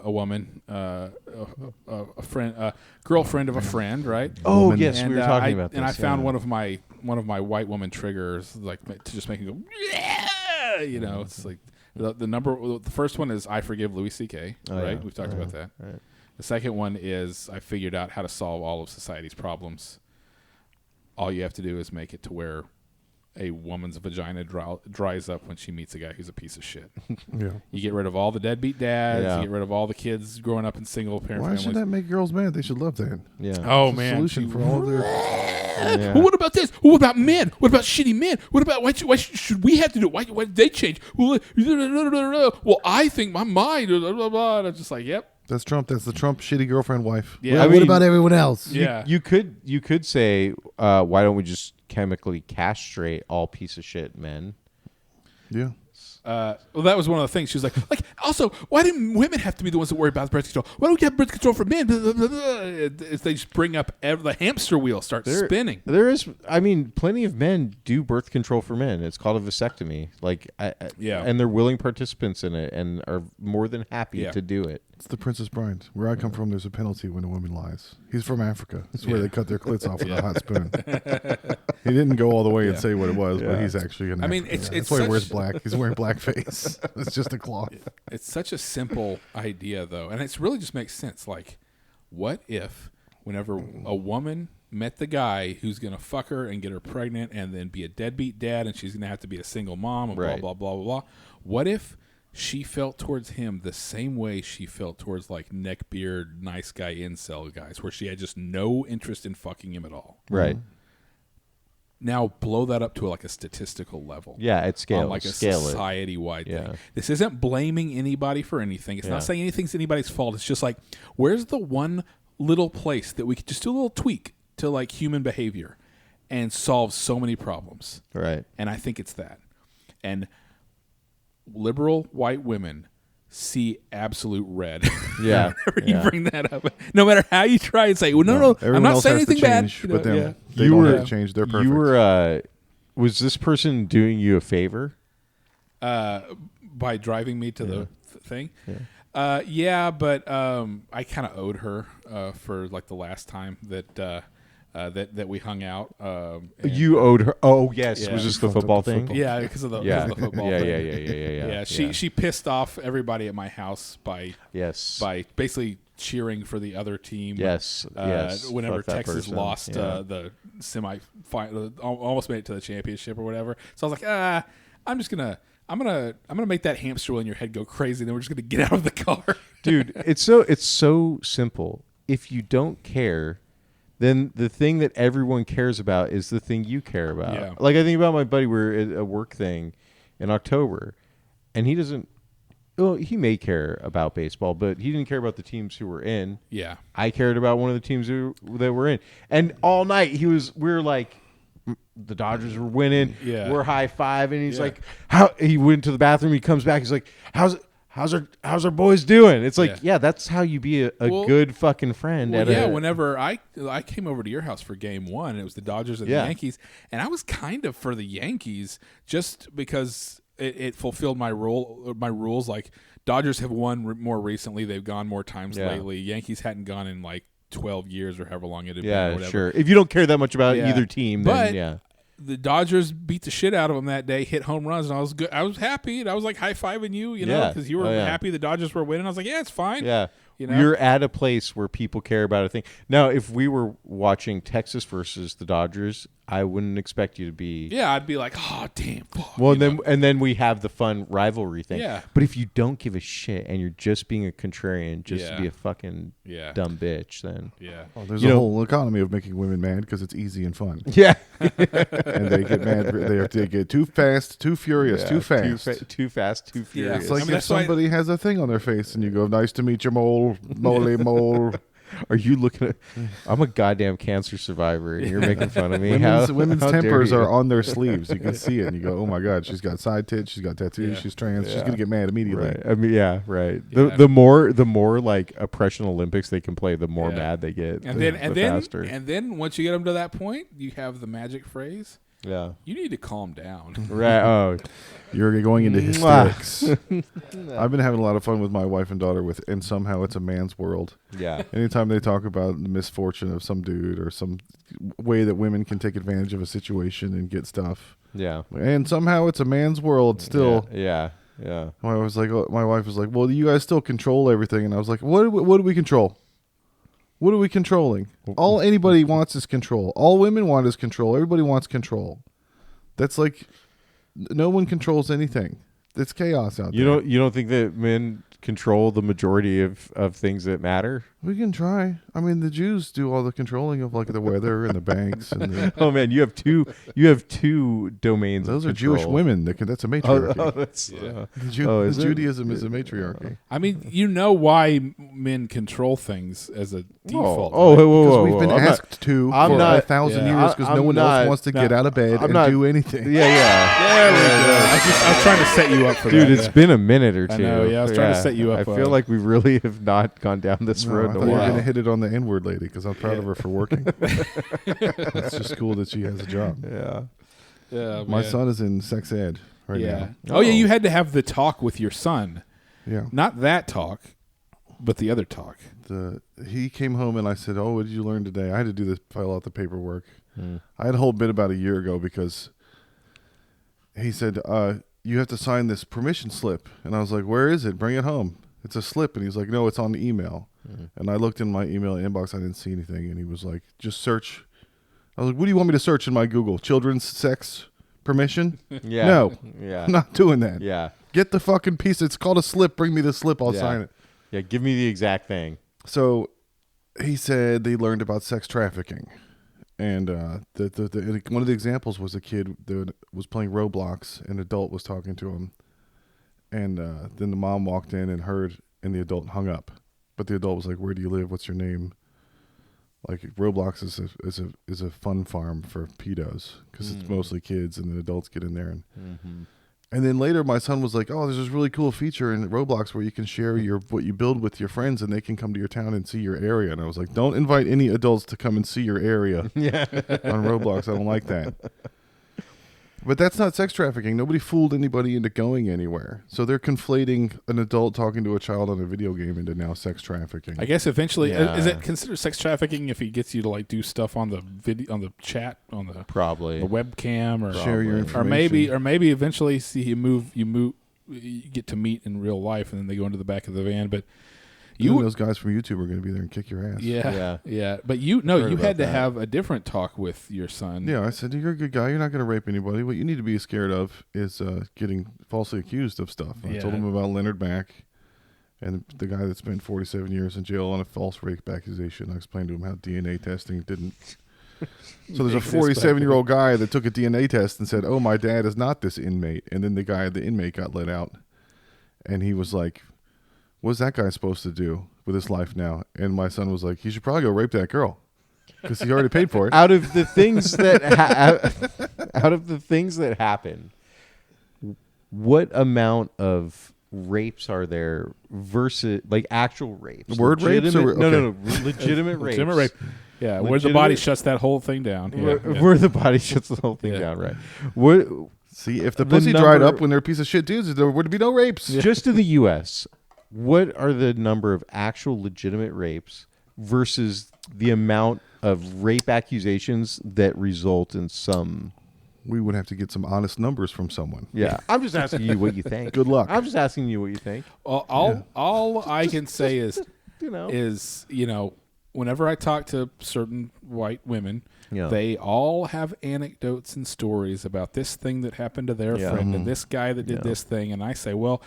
Speaker 2: woman, a friend, girlfriend of a friend, right?
Speaker 1: Oh,
Speaker 3: Woman.
Speaker 1: yes,
Speaker 2: And,
Speaker 1: we were talking
Speaker 2: I,
Speaker 1: about this.
Speaker 2: and I found
Speaker 1: yeah.
Speaker 2: one of my white woman triggers, like to just make me go, yeah, It's like the first one is I forgive Louis C.K.
Speaker 1: Oh,
Speaker 2: right?
Speaker 1: yeah.
Speaker 2: We've talked about that.
Speaker 1: Right.
Speaker 2: The second one is I figured out how to solve all of society's problems. All you have to do is make it to where a woman's vagina dries up when she meets a guy who's a piece of shit.
Speaker 3: Yeah.
Speaker 2: You get rid of all the deadbeat dads.
Speaker 1: Yeah.
Speaker 2: You get rid of all the kids growing up in single parent
Speaker 3: Why
Speaker 2: families.
Speaker 3: should that make girls mad? They should love that.
Speaker 1: Yeah.
Speaker 2: Oh
Speaker 3: It's a
Speaker 2: man!
Speaker 3: solution for all their.
Speaker 1: Yeah.
Speaker 2: Well, what about this? Well, what about men? What about shitty men? What about why should we have to do it? Why did they change? Well, I think my mind. Blah, blah, blah. And I'm just like, yep.
Speaker 3: That's Trump. That's the Trump shitty girlfriend wife.
Speaker 2: Yeah.
Speaker 3: Well,
Speaker 2: I
Speaker 3: what
Speaker 1: mean,
Speaker 3: about everyone else?
Speaker 2: Yeah.
Speaker 1: You could say, why don't we just chemically castrate all piece of shit men?
Speaker 3: Yeah.
Speaker 2: Well, that was one of the things. She was like, also, why didn't women have to be the ones that worry about birth control? Why don't we have birth control for men? Blah, blah, blah, blah. They just bring up the hamster wheel starts spinning.
Speaker 1: There is, plenty of men do birth control for men. It's called a vasectomy.
Speaker 2: Yeah.
Speaker 1: And they're willing participants in it and are more than happy
Speaker 2: Yeah.
Speaker 1: to do it.
Speaker 3: It's the Princess Bride. Where I come from, there's a penalty when a woman lies. He's from Africa. That's where
Speaker 2: Yeah.
Speaker 3: they cut their clits off with a hot spoon. He didn't go all the way and say what it was, but
Speaker 1: Yeah.
Speaker 3: he's actually an
Speaker 2: I mean,
Speaker 3: African.
Speaker 2: it's
Speaker 3: That's why he wears
Speaker 2: such-
Speaker 3: black. He's wearing blackface. It's just a cloth.
Speaker 2: It's such a simple idea, though, and it's really just makes sense. Like, what if whenever a woman met the guy who's going to fuck her and get her pregnant and then be a deadbeat dad and she's going to have to be a single mom and
Speaker 1: Right.
Speaker 2: blah, blah, blah, blah, blah. What if she felt towards him the same way she felt towards, like, neckbeard, nice guy incel guys, where she had just no interest in fucking him at all?
Speaker 1: Right.
Speaker 2: Now blow that up to like a statistical level.
Speaker 1: Yeah, it scales.
Speaker 2: On like a
Speaker 1: Scale it.
Speaker 2: society-wide
Speaker 1: Yeah.
Speaker 2: thing. This isn't blaming anybody for anything. It's
Speaker 1: Yeah.
Speaker 2: not saying anything's anybody's fault. It's just like, where's the one little place that we could just do a little tweak to like human behavior and solve so many problems?
Speaker 1: Right.
Speaker 2: And I think it's that. And liberal white women see absolute red.
Speaker 1: Yeah.
Speaker 2: Whenever
Speaker 1: Yeah.
Speaker 2: you bring that up, no matter how you try and say, well, no, I'm
Speaker 3: Everyone
Speaker 2: not
Speaker 3: else
Speaker 2: saying
Speaker 3: has to
Speaker 2: anything bad.
Speaker 3: change, but them,
Speaker 2: yeah.
Speaker 3: they
Speaker 1: You
Speaker 3: don't
Speaker 1: were-
Speaker 3: have to change. They're perfect.
Speaker 1: You were, was this person doing you a favor?
Speaker 2: By driving me to the thing. Yeah, but I kind of owed her for like the last time that that we hung out.
Speaker 1: You owed her. Oh yes,
Speaker 2: Yeah.
Speaker 1: was this the football thing?
Speaker 2: Yeah, because of the,
Speaker 1: Yeah.
Speaker 2: because of the football
Speaker 1: Yeah,
Speaker 2: thing.
Speaker 1: yeah.
Speaker 2: She pissed off everybody at my house by basically cheering for the other team.
Speaker 1: Yes.
Speaker 2: Whenever
Speaker 1: Fuck that
Speaker 2: Texas
Speaker 1: person.
Speaker 2: lost
Speaker 1: Yeah.
Speaker 2: the semi-final, almost made it to the championship or whatever. So I was like, I'm gonna make that hamster wheel in your head go crazy. And then we're just gonna get out of the car.
Speaker 1: Dude, it's so simple. If you don't care, then the thing that everyone cares about is the thing you care about.
Speaker 2: Yeah.
Speaker 1: Like I think about my buddy. We're at a work thing in October, and he doesn't. Well, he may care about baseball, but he didn't care about the teams who were in.
Speaker 2: Yeah.
Speaker 1: I cared about one of the teams that were in, and all night we were like, the Dodgers were winning.
Speaker 2: Yeah.
Speaker 1: We're high five, and he's like, how? He went to the bathroom. He comes back. He's like, how's our boys doing? It's like, yeah, that's how you be a good fucking friend.
Speaker 2: Whenever I came over to your house for game 1, it was the Dodgers and the Yankees, and I was kind of for the Yankees just because it fulfilled my rules. Like, Dodgers have won more recently; they've gone more times lately. Yankees hadn't gone in like 12 years or however long it had been. Or whatever.
Speaker 1: Sure. If you don't care that much about either team, then
Speaker 2: the Dodgers beat the shit out of them that day, hit home runs, and I was good. I was happy, and I was like high fiving you, know, because you were happy the Dodgers were winning. I was like, yeah, it's fine.
Speaker 1: Yeah.
Speaker 2: You know?
Speaker 1: You're at a place where people care about a thing. Now, if we were watching Texas versus the Dodgers, I wouldn't expect you to be.
Speaker 2: Yeah, I'd be like, oh damn. Fuck,
Speaker 1: well, and then we have the fun rivalry thing.
Speaker 2: Yeah.
Speaker 1: But if you don't give a shit and you're just being a contrarian, just to be a fucking dumb bitch, then
Speaker 3: there's a whole economy of making women mad because it's easy and fun.
Speaker 1: Yeah.
Speaker 3: And they get mad. They get too fast, too furious, too fast.
Speaker 1: Too fast, too furious.
Speaker 3: It's like if somebody has a thing on their face and you go, "Nice to meet you, mole, mole."
Speaker 1: Are you looking at? I'm a goddamn cancer survivor, and you're making fun of me.
Speaker 3: Women's
Speaker 1: how
Speaker 3: tempers
Speaker 1: dare you?
Speaker 3: are on their sleeves. You can see it, and you go, "Oh my god, she's got side tits, she's got tattoos, she's trans, she's gonna get mad immediately."
Speaker 1: Right. I mean, right. The more like oppression Olympics they can play, the more mad they get.
Speaker 2: And
Speaker 1: faster.
Speaker 2: then once you get them to that point, you have the magic phrase.
Speaker 1: Yeah.
Speaker 2: You need to calm down.
Speaker 1: Right. Oh.
Speaker 3: You're going into hysterics. I've been having a lot of fun with my wife and daughter and somehow it's a man's world.
Speaker 1: Yeah.
Speaker 3: Anytime they talk about the misfortune of some dude or some way that women can take advantage of a situation and get stuff.
Speaker 1: Yeah.
Speaker 3: And somehow it's a man's world still.
Speaker 1: Yeah.
Speaker 3: My wife was like, "Well, you guys still control everything." And I was like, "What do we control? What are we controlling? All anybody wants is control. All women want is control. Everybody wants control. That's like no one controls anything. It's chaos out there.
Speaker 1: You don't think that men control the majority of things that matter?
Speaker 3: We can try. I mean, the Jews do all the controlling of like the weather and the banks. And the,
Speaker 1: oh man, you have two domains.
Speaker 3: Those
Speaker 1: of
Speaker 3: are Jewish
Speaker 1: control.
Speaker 3: women. That's a matriarchy. Judaism is a matriarchy.
Speaker 2: I mean, you know why men control things as a default.
Speaker 1: Whoa,
Speaker 3: we've been asked to for 1,000 years because no one else wants to get out of bed and do anything.
Speaker 1: Yeah.
Speaker 2: There we go. I was trying to set you up for that.
Speaker 1: Dude, it's been a minute or two.
Speaker 2: I know, I was trying to set you up.
Speaker 1: I feel like we really have not gone down this road
Speaker 3: I
Speaker 1: in
Speaker 3: thought
Speaker 1: a
Speaker 3: you were
Speaker 1: while.
Speaker 3: going to hit it on the N-word lady because I'm proud of her for working. It's just cool that she has a job.
Speaker 2: Yeah.
Speaker 3: My son is in sex ed right now.
Speaker 2: Oh, yeah, you had to have the talk with your son.
Speaker 3: Yeah.
Speaker 2: Not that talk, but the other talk.
Speaker 3: He came home and I said, "Oh, what did you learn today?" I had to do file out the paperwork. I had a whole bit about a year ago because he said, "You have to sign this permission slip." And I was like, "Where is it? Bring it home. It's a slip." And he's like, "No, it's on the email." And I looked in my email inbox. I didn't see anything. And he was like, "Just search." I was like, "What do you want me to search in my Google? Children's sex permission?"
Speaker 1: Yeah.
Speaker 3: No.
Speaker 1: Yeah.
Speaker 3: I'm not doing that.
Speaker 1: Yeah.
Speaker 3: Get the fucking piece. It's called a slip. Bring me the slip. I'll sign it.
Speaker 1: Yeah, give me the exact thing.
Speaker 3: So he said they learned about sex trafficking. And one of the examples was a kid that was playing Roblox. An adult was talking to him. And then the mom walked in and heard, and the adult hung up. But the adult was like, "Where do you live? What's your name?" Like Roblox is a fun farm for pedos because it's mostly kids, and then adults get in there. And then later, my son was like, "Oh, there's this really cool feature in Roblox where you can share what you build with your friends, and they can come to your town and see your area." And I was like, "Don't invite any adults to come and see your area on Roblox. I don't like that." But that's not sex trafficking. Nobody fooled anybody into going anywhere. So they're conflating an adult talking to a child on a video game into now sex trafficking.
Speaker 2: I guess eventually,
Speaker 1: Yeah.
Speaker 2: is it considered sex trafficking if he gets you to like do stuff on the video, on the chat, on the
Speaker 1: Probably.
Speaker 2: webcam, or
Speaker 3: Share your information.
Speaker 2: or maybe eventually see you get to meet in real life, and then they go into the back of the van. But
Speaker 3: You those guys from YouTube are going to be there and kick your ass.
Speaker 2: yeah. But you
Speaker 1: Heard
Speaker 2: had
Speaker 1: about
Speaker 2: to
Speaker 1: that.
Speaker 2: have a different talk with your son.
Speaker 3: Yeah, I said, you're a good guy. You're not going to rape anybody. What you need to be scared of is getting falsely accused of stuff. I told him about Leonard Mack and the guy that spent 47 years in jail on a false rape accusation. I explained to him how DNA testing didn't. So there's a 47-year-old guy that took a DNA test and said, oh, my dad is not this inmate. And then the inmate got let out. And he was like, what's that guy supposed to do with his life now? And my son was like, he should probably go rape that girl because he already paid for it.
Speaker 1: Out of the things that happen, what amount of rapes are there versus like actual rapes?
Speaker 3: Word rapes or-
Speaker 1: No, legitimate rapes.
Speaker 2: Legitimate rape. Yeah, where the
Speaker 1: Legitimate-
Speaker 2: body shuts that whole thing down. Yeah,
Speaker 1: Where the body shuts the whole thing
Speaker 2: Yeah.
Speaker 1: down, right? What
Speaker 3: See, if the
Speaker 1: The
Speaker 3: pussy dried
Speaker 1: number-
Speaker 3: up when they're a piece of shit dudes, there would be no rapes.
Speaker 1: just in the U.S., what are the number of actual legitimate rapes versus the amount of rape accusations that result in some?
Speaker 3: We would have to get some honest numbers from someone.
Speaker 1: Yeah, I'm just asking you what you think.
Speaker 3: Good luck.
Speaker 1: I'm just asking you what you think.
Speaker 2: all I can say is
Speaker 1: You know,
Speaker 2: whenever I talk to certain white women,
Speaker 1: Yeah.
Speaker 2: they all have anecdotes and stories about this thing that happened to their
Speaker 1: Yeah.
Speaker 2: friend and this guy that did this thing. And I say, well,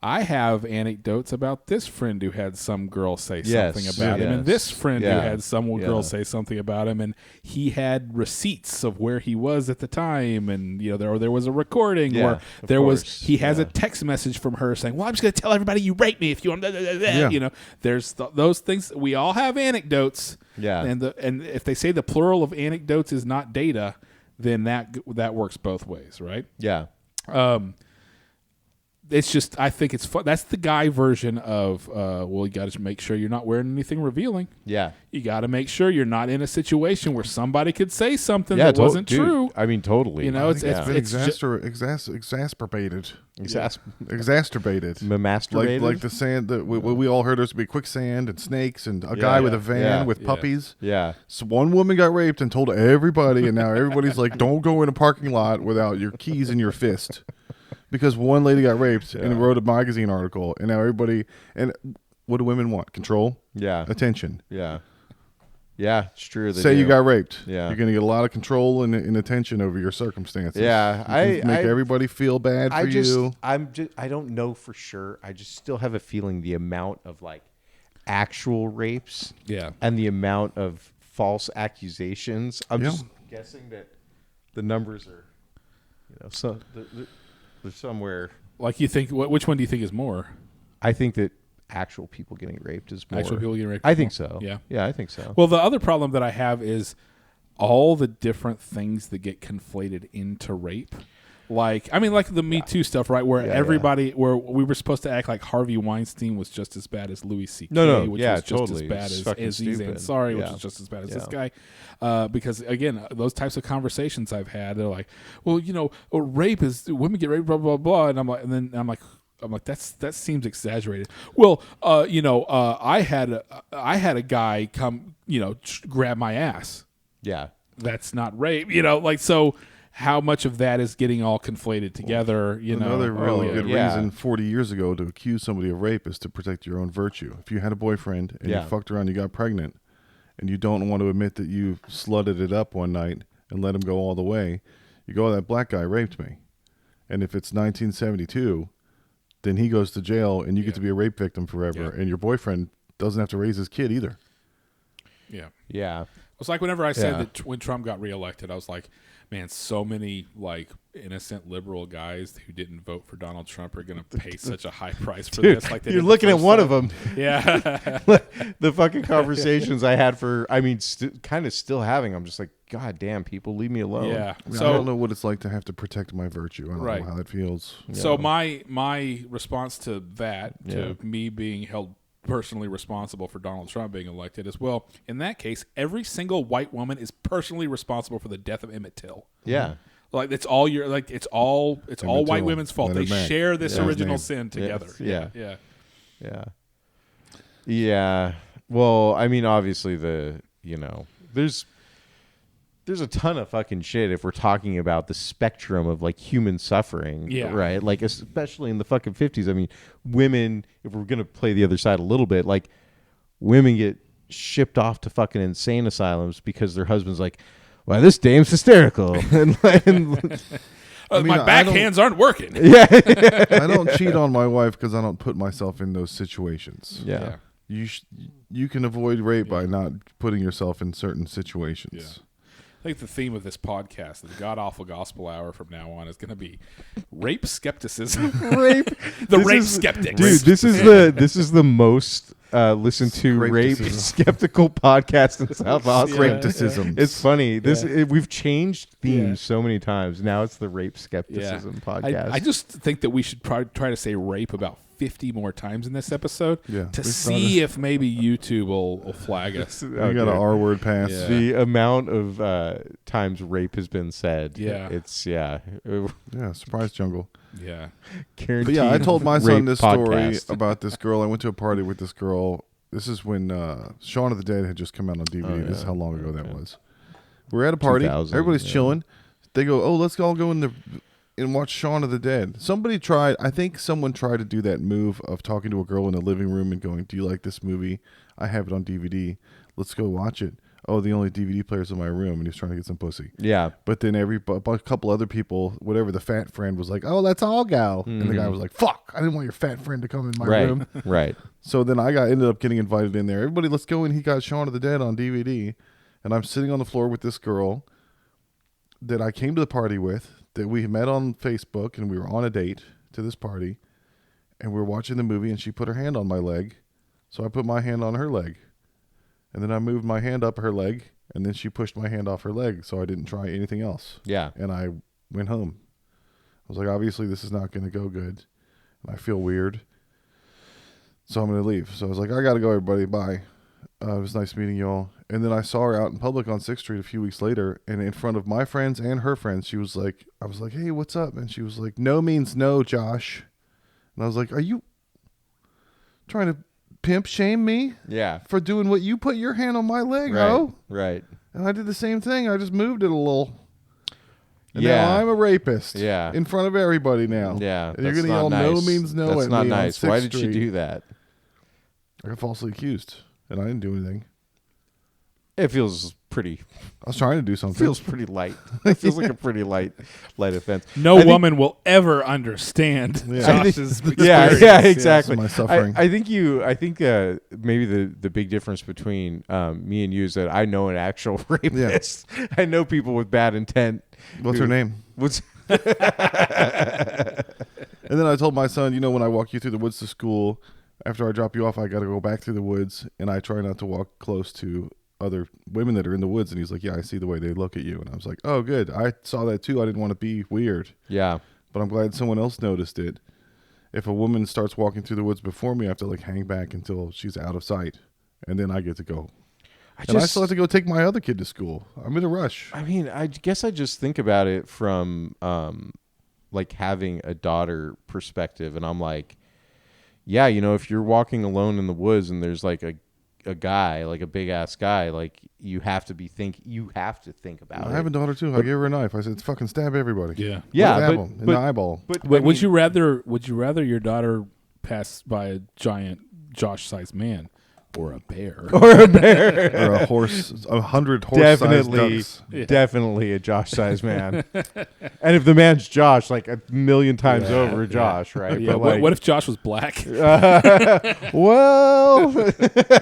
Speaker 2: I have anecdotes about this friend who had some girl say
Speaker 1: Yes,
Speaker 2: something about him, and
Speaker 1: yes.
Speaker 2: this friend
Speaker 1: Yeah,
Speaker 2: who had some girl
Speaker 1: yeah.
Speaker 2: say something about him, and he had receipts of where he was at the time, and there was a recording,
Speaker 1: Yeah,
Speaker 2: or
Speaker 1: of
Speaker 2: there was
Speaker 1: course,
Speaker 2: he has a
Speaker 1: yeah.
Speaker 2: text message from her saying, "Well, I'm just going to tell everybody you raped me if you want."
Speaker 3: Yeah.
Speaker 2: There's those things. We all have anecdotes.
Speaker 1: Yeah.
Speaker 2: And if they say the plural of anecdotes is not data, then that works both ways, right?
Speaker 1: yeah,
Speaker 2: It's just, I think it's fun. That's the guy version of, well, you got to make sure you're not wearing anything revealing.
Speaker 1: yeah,
Speaker 2: You got to make sure you're not in a situation where somebody could say something
Speaker 1: yeah.
Speaker 2: that wasn't
Speaker 1: dude,
Speaker 2: true.
Speaker 1: I mean, totally.
Speaker 2: You know,
Speaker 3: I think it's been
Speaker 2: just,
Speaker 3: exacerbated.
Speaker 1: Masturbated.
Speaker 3: Like the sand that we all heard there was to be quicksand and snakes and a guy with a van
Speaker 1: yeah,
Speaker 3: with puppies.
Speaker 1: Yeah,
Speaker 3: So one woman got raped and told everybody, and now everybody's like, don't go in a parking lot without your keys in your fist. Because one lady got raped and wrote a magazine article, and now everybody. And what do women want? Control,
Speaker 1: yeah,
Speaker 3: attention.
Speaker 1: yeah, yeah. It's true. They
Speaker 3: Say you
Speaker 1: do.
Speaker 3: got raped.
Speaker 1: Yeah.
Speaker 3: You're going to get a lot of control and attention over your circumstances.
Speaker 1: Yeah,
Speaker 3: You can make everybody feel bad for you.
Speaker 1: I don't know for sure. I just still have a feeling the amount of like actual rapes,
Speaker 2: Yeah.
Speaker 1: and the amount of false accusations. I'm
Speaker 3: Yeah.
Speaker 1: just guessing that the numbers are, so they're somewhere.
Speaker 2: like you think, which one do you think is more?
Speaker 1: I think that actual people getting raped is more.
Speaker 2: Actual people getting raped?
Speaker 1: I think so.
Speaker 2: Yeah.
Speaker 1: yeah, I think so.
Speaker 2: Well, the other problem that I have is all the different things that get conflated into rape. Like the Me Too stuff, right? Where
Speaker 1: Yeah,
Speaker 2: everybody, where we were supposed to act like Harvey Weinstein was just as bad as Louis C.K.,
Speaker 1: No,
Speaker 2: which
Speaker 1: yeah,
Speaker 2: was just
Speaker 1: totally.
Speaker 2: as bad
Speaker 1: It's
Speaker 2: as
Speaker 1: fucking
Speaker 2: Aziz
Speaker 1: stupid.
Speaker 2: Ansari, which
Speaker 1: Yeah.
Speaker 2: was just as bad as
Speaker 1: Yeah.
Speaker 2: this guy. Because again, those types of conversations I've had, they're like, well, rape is women get raped, blah blah blah, and I'm like, that seems exaggerated. Well, I had a guy come, grab my ass.
Speaker 1: yeah,
Speaker 2: That's not rape, so. How much of that is getting all conflated together?
Speaker 3: Another really good
Speaker 1: yeah.
Speaker 3: reason 40 years ago to accuse somebody of rape is to protect your own virtue. If you had a boyfriend and
Speaker 1: Yeah.
Speaker 3: you fucked around, you got pregnant, and you don't want to admit that you slutted it up one night and let him go all the way, you go, that black guy raped me. And if it's 1972, then he goes to jail and you get to be a rape victim forever.
Speaker 2: Yeah.
Speaker 3: And your boyfriend doesn't have to raise his kid either.
Speaker 2: Yeah.
Speaker 1: yeah.
Speaker 2: It's like whenever I said
Speaker 1: Yeah.
Speaker 2: that when Trump got reelected, I was like, man, so many like innocent liberal guys who didn't vote for Donald Trump are going to pay such a high price for this. Like
Speaker 1: You're looking at one of them.
Speaker 2: Yeah.
Speaker 1: The fucking conversations I had kind of still having. I'm just like, God damn, people, leave me alone.
Speaker 2: Yeah.
Speaker 3: I don't
Speaker 2: So
Speaker 3: know what it's like to have to protect my virtue. I don't
Speaker 2: Right.
Speaker 3: know how that feels.
Speaker 2: so my response to that,
Speaker 1: Yeah.
Speaker 2: to me being held personally responsible for Donald Trump being elected, is, well, in that case, every single white woman is personally responsible for the death of Emmett Till.
Speaker 1: Yeah.
Speaker 2: Like it's all it's all white
Speaker 3: Till
Speaker 2: women's fault.
Speaker 3: Leonard
Speaker 2: They
Speaker 3: Mack.
Speaker 2: share this
Speaker 3: Yeah.
Speaker 2: original
Speaker 3: His
Speaker 2: sin together.
Speaker 1: Yeah.
Speaker 2: Yeah.
Speaker 1: Yeah. Well, I mean, obviously there's a ton of fucking shit if we're talking about the spectrum of like human suffering,
Speaker 2: Yeah.
Speaker 1: right? Like especially in the fucking 50s. I mean, women, if we're going to play the other side a little bit, like women get shipped off to fucking insane asylums because their husband's like, "Well, this dame's hysterical." and
Speaker 3: mean,
Speaker 2: My
Speaker 3: I
Speaker 2: backhands aren't working.
Speaker 3: I don't cheat on my wife because I don't put myself in those situations.
Speaker 1: yeah.
Speaker 3: You can avoid rape by not putting yourself in certain situations.
Speaker 2: Yeah. I think the theme of this podcast, the God Awful Gospel Hour from now on, is going to be rape skepticism.
Speaker 1: Rape.
Speaker 2: The
Speaker 1: This
Speaker 2: rape
Speaker 1: is-
Speaker 2: skeptics.
Speaker 1: Dude, this is the most listened to rape
Speaker 3: Skepticism.
Speaker 1: skeptical podcast in South Austin.
Speaker 3: Skepticism.
Speaker 1: It's funny.
Speaker 2: Yeah.
Speaker 1: We've changed themes
Speaker 2: Yeah.
Speaker 1: so many times. Now it's the rape skepticism podcast.
Speaker 2: I just think that we should probably try to say rape about 50 more times in this episode
Speaker 3: Yeah.
Speaker 2: to
Speaker 3: We
Speaker 2: see if maybe YouTube will flag us.
Speaker 3: We got an R word pass.
Speaker 2: Yeah.
Speaker 1: The amount of times rape has been said.
Speaker 2: Yeah.
Speaker 1: It's
Speaker 3: Yeah, surprise jungle.
Speaker 2: Yeah.
Speaker 1: guaranteed.
Speaker 3: But yeah, I told my son
Speaker 1: rape
Speaker 3: this story
Speaker 1: podcast.
Speaker 3: about this girl. I went to a party with this girl. This is when Shaun of the Dead had just come out on DVD. This is how long ago that was. We were at a party.
Speaker 1: 2000,
Speaker 3: Everybody's
Speaker 1: yeah.
Speaker 3: chilling. They go, "Oh, let's all go in and watch Shaun of the Dead." Somebody tried. I think someone tried to do that move of talking to a girl in the living room and going, "Do you like this movie? I have it on DVD. Let's go watch it." Oh, the only DVD player's in my room, and he was trying to get some pussy.
Speaker 1: Yeah.
Speaker 3: But then a couple other people, whatever the fat friend was like, "Oh, let's all go," and the guy was like, "Fuck! I didn't want your fat friend to come in my
Speaker 1: Right.
Speaker 3: room."
Speaker 1: Right.
Speaker 3: So then I ended up getting invited in there. Everybody, let's go in. He got Shaun of the Dead on DVD, and I'm sitting on the floor with this girl that I came to the party with, that we met on Facebook, and we were on a date to this party, and we were watching the movie, and she put her hand on my leg, so I put my hand on her leg, and then I moved my hand up her leg, and then she pushed my hand off her leg, so I didn't try anything else.
Speaker 1: Yeah.
Speaker 3: And I went home. I was like, obviously this is not going to go good, and I feel weird, so I'm going to leave. So I was like, I got to go, everybody. Bye. It was nice meeting y'all. And then I saw her out in public on 6th Street a few weeks later, and in front of my friends and her friends, she was like, I was like, "Hey, what's up?" And she was like, "No means no, Josh." And I was like, "Are you trying to pimp shame me
Speaker 1: Yeah.
Speaker 3: for doing what you put your hand on my leg,
Speaker 1: Right.
Speaker 3: ho?"
Speaker 1: Right.
Speaker 3: And I did the same thing. I just moved it a little. And
Speaker 1: Yeah.
Speaker 3: now I'm a rapist.
Speaker 1: Yeah.
Speaker 3: In front of everybody now.
Speaker 1: Yeah.
Speaker 3: And you're
Speaker 1: that's
Speaker 3: going to yell
Speaker 1: not
Speaker 3: "no
Speaker 1: nice.
Speaker 3: means no"
Speaker 1: That's
Speaker 3: at
Speaker 1: not
Speaker 3: me
Speaker 1: nice.
Speaker 3: on
Speaker 1: Why
Speaker 3: 6th
Speaker 1: did she
Speaker 3: Street.
Speaker 1: do that?
Speaker 3: I got falsely accused, and I didn't do anything.
Speaker 1: It feels pretty.
Speaker 3: I was trying to do something.
Speaker 1: Feels pretty light. It feels like a pretty light offense.
Speaker 2: No
Speaker 1: I think-
Speaker 2: woman will ever understand
Speaker 3: Yeah.
Speaker 2: Josh's experience.
Speaker 1: Yeah, exactly.
Speaker 3: My suffering.
Speaker 1: I think maybe the big difference between me and you is that I know an actual rapist. I know people with bad intent.
Speaker 3: What's her name?
Speaker 1: What's
Speaker 3: And then I told my son, when I walk you through the woods to school, after I drop you off, I got to go back through the woods, and I try not to walk close to other women that are in the woods. And he's like, "Yeah, I see the way they look at you." And I was like, "Oh, good. I saw that too. I didn't want to be weird,
Speaker 1: yeah.
Speaker 3: but I'm glad someone else noticed it. If a woman starts walking through the woods before me, I have to hang back until she's out of sight, and then I get to go. And I still have to go take my other kid to school. I'm in a rush.
Speaker 1: I mean, I guess I just think about it from having a daughter perspective, and I'm like, yeah, if you're walking alone in the woods and there's a guy, like a big ass guy, you have to think about
Speaker 3: I
Speaker 1: it.
Speaker 3: have a daughter too. I gave her a knife. I said, "Fucking stab everybody."
Speaker 2: Yeah.
Speaker 1: Yeah,
Speaker 3: Stab
Speaker 1: but-
Speaker 3: 'em in
Speaker 1: but-
Speaker 3: the eyeball.
Speaker 1: But
Speaker 2: Wait,
Speaker 1: I
Speaker 2: would
Speaker 1: mean-
Speaker 2: you rather your daughter pass by a giant Josh-sized man or a bear?
Speaker 1: or a bear?
Speaker 3: Or a horse, 100 horse-sized
Speaker 1: Definitely,
Speaker 3: ducks.
Speaker 1: definitely a Josh-sized man. And if the man's Josh, a million times over Josh, right?
Speaker 2: Yeah,
Speaker 1: But
Speaker 2: what if Josh was black?
Speaker 1: well,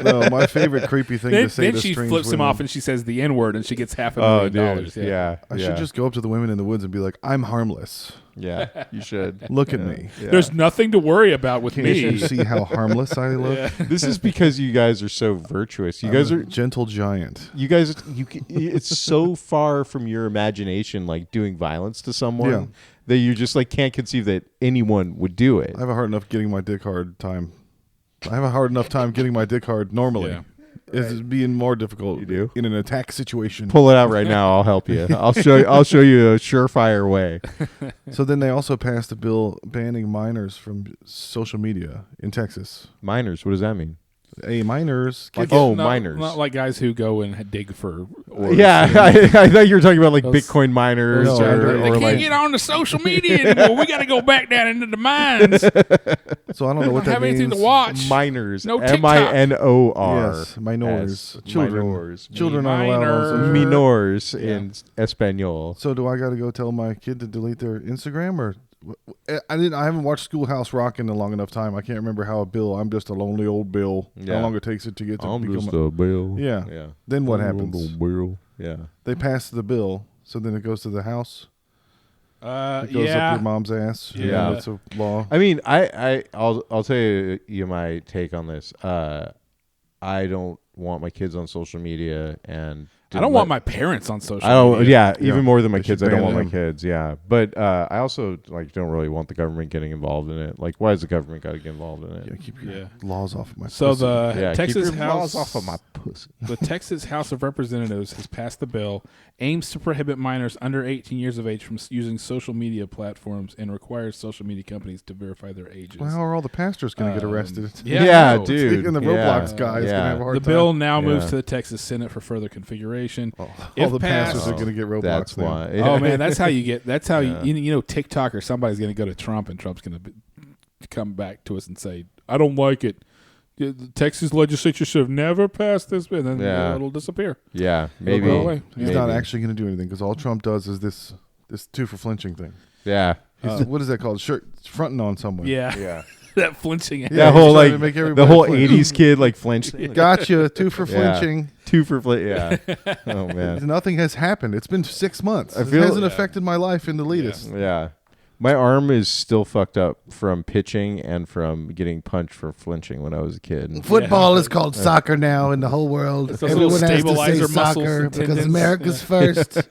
Speaker 3: No, my favorite creepy thing
Speaker 2: then
Speaker 3: to say to
Speaker 2: she
Speaker 3: strange
Speaker 2: flips him
Speaker 3: women.
Speaker 2: off and she says the N-word and she gets $500,000.
Speaker 1: oh, dude, yeah.
Speaker 3: I should just go up to the women in the woods and be like, "I'm harmless.
Speaker 1: yeah, you should.
Speaker 3: Look at me.
Speaker 1: Yeah.
Speaker 2: There's nothing to worry about with
Speaker 3: Can't you
Speaker 2: me.
Speaker 3: see how harmless I look?
Speaker 1: This is because you guys are so virtuous. You guys
Speaker 3: I'm a
Speaker 1: are.
Speaker 3: gentle giant."
Speaker 1: It's so far from your imagination, doing violence to someone,
Speaker 3: Yeah.
Speaker 1: that you just can't conceive that anyone would do it.
Speaker 3: I have a hard enough getting my dick hard time. I have a hard enough time getting my dick hard normally.
Speaker 2: Yeah.
Speaker 3: is being more difficult.
Speaker 1: You do?
Speaker 3: In an attack situation.
Speaker 1: Pull it out right now. I'll help you. I'll show you a surefire way.
Speaker 3: So then they also passed a bill banning minors from social media in Texas.
Speaker 1: Minors. What does that mean?
Speaker 3: Minors.
Speaker 2: Like,
Speaker 3: kids-
Speaker 1: minors.
Speaker 2: Not like guys who go and dig for ores.
Speaker 1: Yeah, I thought you were talking about like
Speaker 2: Those-
Speaker 1: Bitcoin miners
Speaker 3: those
Speaker 1: or,
Speaker 3: are-
Speaker 2: They
Speaker 1: or
Speaker 2: can't
Speaker 1: like
Speaker 2: get on the social media anymore. We got to go back down into the mines.
Speaker 3: So I don't know
Speaker 2: We
Speaker 3: what
Speaker 2: don't
Speaker 3: that
Speaker 2: have
Speaker 3: means.
Speaker 2: anything to watch.
Speaker 1: minors.
Speaker 2: No TikTok.
Speaker 1: MINOR.
Speaker 3: Yes, minors. Children.
Speaker 1: Minors.
Speaker 3: Children aren't allowed on
Speaker 2: Minor.
Speaker 3: social-
Speaker 1: Minors
Speaker 2: Yeah.
Speaker 1: in Espanol.
Speaker 3: So do I got to go tell my kid to delete their Instagram or? I haven't watched Schoolhouse Rock in a long enough time. I can't remember how a bill. I'm just a lonely old Bill.
Speaker 1: Yeah.
Speaker 3: How long it takes it to get to
Speaker 1: I'm
Speaker 3: become
Speaker 1: just a bill.
Speaker 3: Yeah.
Speaker 1: Yeah.
Speaker 3: Then what
Speaker 1: I'm a
Speaker 3: happens?
Speaker 1: little bill. Yeah.
Speaker 3: They pass the bill, so then it goes to the House. It goes up
Speaker 2: Yeah.
Speaker 3: your mom's ass.
Speaker 2: Yeah.
Speaker 3: And it's a law.
Speaker 1: I mean, I'll tell you my take on this. I don't want my kids on social media, and
Speaker 2: I don't want my parents on social
Speaker 1: I don't.
Speaker 2: media.
Speaker 1: Yeah,
Speaker 3: Yeah.
Speaker 1: even more than my
Speaker 3: They
Speaker 1: kids.
Speaker 3: should
Speaker 1: I don't
Speaker 3: ban
Speaker 1: want my
Speaker 3: them.
Speaker 1: kids. Yeah, but I also don't really want the government getting involved in it. Like, why does the government got to get involved in it?
Speaker 3: Yeah, keep your
Speaker 2: Yeah.
Speaker 3: laws off of my
Speaker 2: So
Speaker 3: pussy.
Speaker 2: the
Speaker 1: Yeah,
Speaker 2: Texas
Speaker 1: keep your
Speaker 2: House
Speaker 1: laws off of my pussy.
Speaker 2: The Texas House of Representatives has passed the bill, aims to prohibit minors under 18 years of age from using social media platforms, and requires social media companies to verify their ages.
Speaker 3: Well, how are all the pastors going to get arrested?
Speaker 2: Yeah, no.
Speaker 1: dude.
Speaker 3: Speaking of the Roblox guy is going to have a hard
Speaker 2: The
Speaker 3: time.
Speaker 2: bill now moves
Speaker 1: Yeah.
Speaker 2: to the Texas Senate for further configuration.
Speaker 3: All
Speaker 2: If
Speaker 3: the pastors
Speaker 2: passed-
Speaker 3: are going to get Roblox.
Speaker 1: That's
Speaker 3: now.
Speaker 1: why.
Speaker 2: Oh man, that's how you get. That's how
Speaker 1: Yeah.
Speaker 2: you know TikTok or somebody's going to go to Trump, and Trump's going to come back to us and say, "I don't like it. The Texas legislature should have never passed this," and then
Speaker 1: Yeah.
Speaker 2: it'll disappear.
Speaker 1: Yeah,
Speaker 2: It'll
Speaker 1: maybe.
Speaker 2: go away.
Speaker 3: He's
Speaker 1: Maybe.
Speaker 3: not actually going to do anything because all Trump does is this two for flinching thing.
Speaker 1: Yeah.
Speaker 3: What is that called? Fronting on someone.
Speaker 2: Yeah,
Speaker 1: Yeah.
Speaker 2: that flinching.
Speaker 3: Yeah,
Speaker 1: that
Speaker 3: he's
Speaker 1: whole
Speaker 3: trying to make everybody
Speaker 1: the whole
Speaker 3: flinch.
Speaker 1: '80s kid flinched.
Speaker 3: Gotcha. Two for
Speaker 1: Yeah.
Speaker 3: flinching.
Speaker 1: Two for Yeah. Oh man.
Speaker 3: Nothing has happened. It's been 6 months.
Speaker 1: I
Speaker 3: It
Speaker 1: feel-
Speaker 3: hasn't
Speaker 2: Yeah.
Speaker 3: affected my life in the latest.
Speaker 1: Yeah. My arm is still fucked up from pitching and from getting punched for flinching when I was a kid.
Speaker 5: Football is called soccer now in the whole world.
Speaker 2: It's those little
Speaker 5: Everyone has to say
Speaker 2: stabilizer muscles
Speaker 5: soccer
Speaker 2: and
Speaker 5: because
Speaker 2: tendons.
Speaker 5: America's first.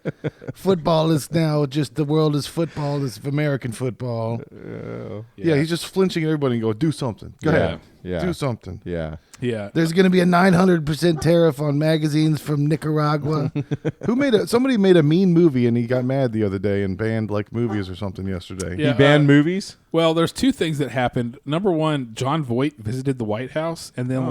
Speaker 5: Football is now just the world is football is American football.
Speaker 3: Yeah, he's just flinching at everybody and go, do something. Go
Speaker 1: Yeah.
Speaker 3: ahead.
Speaker 1: Yeah.
Speaker 3: Do something.
Speaker 1: Yeah.
Speaker 2: Yeah.
Speaker 5: There's going to be a 900% tariff on magazines from Nicaragua.
Speaker 3: Somebody made a mean movie and he got mad the other day and banned movies or something yesterday.
Speaker 2: Yeah.
Speaker 1: He banned movies?
Speaker 2: Well, there's two things that happened. Number one, John Voight visited the White House, and then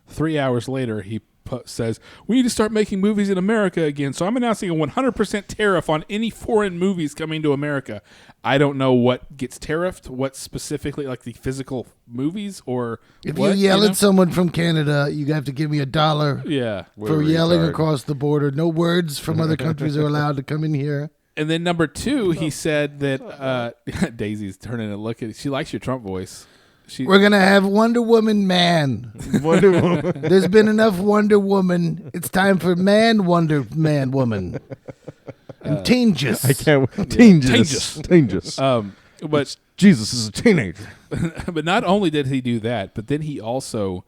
Speaker 2: 3 hours later, he says, "We need to start making movies in America again." So I'm announcing a 100% tariff on any foreign movies coming to America. I don't know what gets tariffed, what specifically, like the physical movies, or
Speaker 5: If
Speaker 2: what,
Speaker 5: you yell
Speaker 2: know?
Speaker 5: at someone from Canada, you have to give me $1
Speaker 2: Yeah.
Speaker 5: for yelling across the border. No words from other countries are allowed to come in here.
Speaker 2: And then number two, he said that Daisy's turning to look at it. She likes your Trump voice.
Speaker 5: We're going to have Wonder Woman man.
Speaker 1: Wonder Woman.
Speaker 5: There's been enough Wonder Woman. It's time for Wonder Man Woman. And Tangus.
Speaker 1: I can't. Dangerous. Dangerous.
Speaker 2: But
Speaker 1: Jesus is a teenager.
Speaker 2: but not only did he do that, but then he also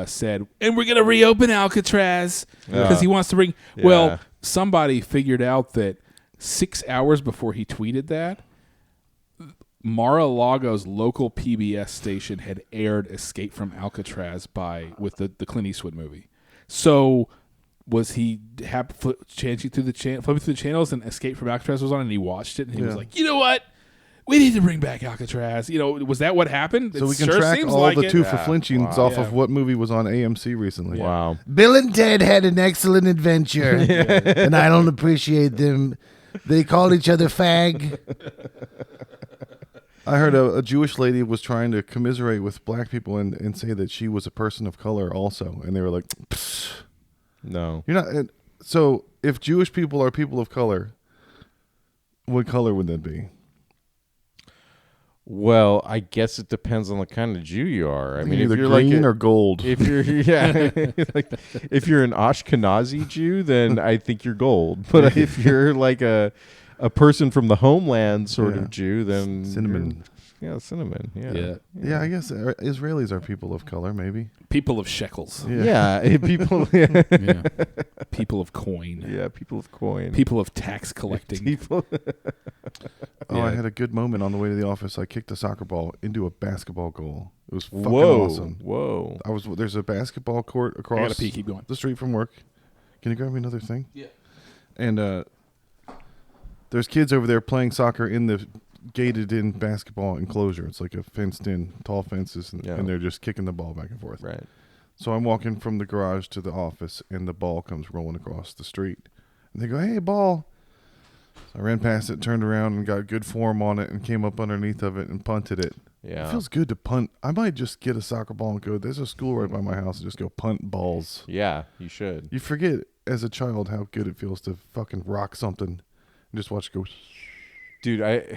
Speaker 2: said, "And we're going to reopen Alcatraz because he wants to bring."
Speaker 1: Yeah.
Speaker 2: Well, somebody figured out that 6 hours before he tweeted that, Mar-a-Lago's local PBS station had aired "Escape from Alcatraz" with the Clint Eastwood movie. So was he flipping through the channels, and "Escape from Alcatraz" was on, and he watched it, and he was like, "You know what? We need to bring back Alcatraz." Was that what happened?
Speaker 3: So
Speaker 2: It
Speaker 3: we can
Speaker 2: sure
Speaker 3: track
Speaker 2: seems
Speaker 3: all
Speaker 2: like
Speaker 3: the
Speaker 2: it.
Speaker 3: two for flinchings off
Speaker 2: Yeah.
Speaker 3: of what movie was on AMC recently.
Speaker 1: Wow.
Speaker 5: Bill and Ted had an excellent adventure, and I don't appreciate them. They called each other fag.
Speaker 3: I heard a Jewish lady was trying to commiserate with black people and say that she was a person of color also. And they were like, psst,
Speaker 1: No.
Speaker 3: you're not. So if Jewish people are people of color, what color would that be?
Speaker 1: Well, I guess it depends on the kind of Jew you are. I mean, if
Speaker 3: either
Speaker 1: you're
Speaker 3: green
Speaker 1: like
Speaker 3: or gold.
Speaker 1: if you're if you're an Ashkenazi Jew, then I think you're gold. But if you're like a person from the homeland sort
Speaker 3: Yeah.
Speaker 1: of Jew, then
Speaker 3: Cinnamon.
Speaker 1: Yeah, cinnamon. Yeah.
Speaker 2: Yeah.
Speaker 3: Yeah, I guess Israelis are people of color, maybe.
Speaker 2: People of shekels.
Speaker 1: Yeah. People. Yeah.
Speaker 2: Yeah. People of coin.
Speaker 1: Yeah. People of coin.
Speaker 2: People of tax collecting.
Speaker 1: People.
Speaker 3: I
Speaker 1: Yeah.
Speaker 3: had a good moment on the way to the office. I kicked a soccer ball into a basketball goal. It was fucking
Speaker 1: Whoa.
Speaker 3: awesome.
Speaker 1: Whoa.
Speaker 3: There's a basketball court
Speaker 2: I
Speaker 3: across
Speaker 2: gotta pee. Keep going.
Speaker 3: the street from work. Can you grab me another thing?
Speaker 2: Yeah.
Speaker 3: And there's kids over there playing soccer in the gated-in basketball enclosure. It's like a fenced-in, tall fences, and,
Speaker 1: Yeah.
Speaker 3: and they're just kicking the ball back and forth.
Speaker 1: Right.
Speaker 3: So I'm walking from the garage to the office, and the ball comes rolling across the street. And they go, "Hey, ball." So I ran past it, turned around, and got good form on it, and came up underneath of it and punted it.
Speaker 1: Yeah.
Speaker 3: It feels good to punt. I might just get a soccer ball and go, there's a school right by my house, and just go punt balls.
Speaker 1: Yeah, you should.
Speaker 3: You forget as a child how good it feels to fucking rock something and just watch it go.
Speaker 1: Dude, I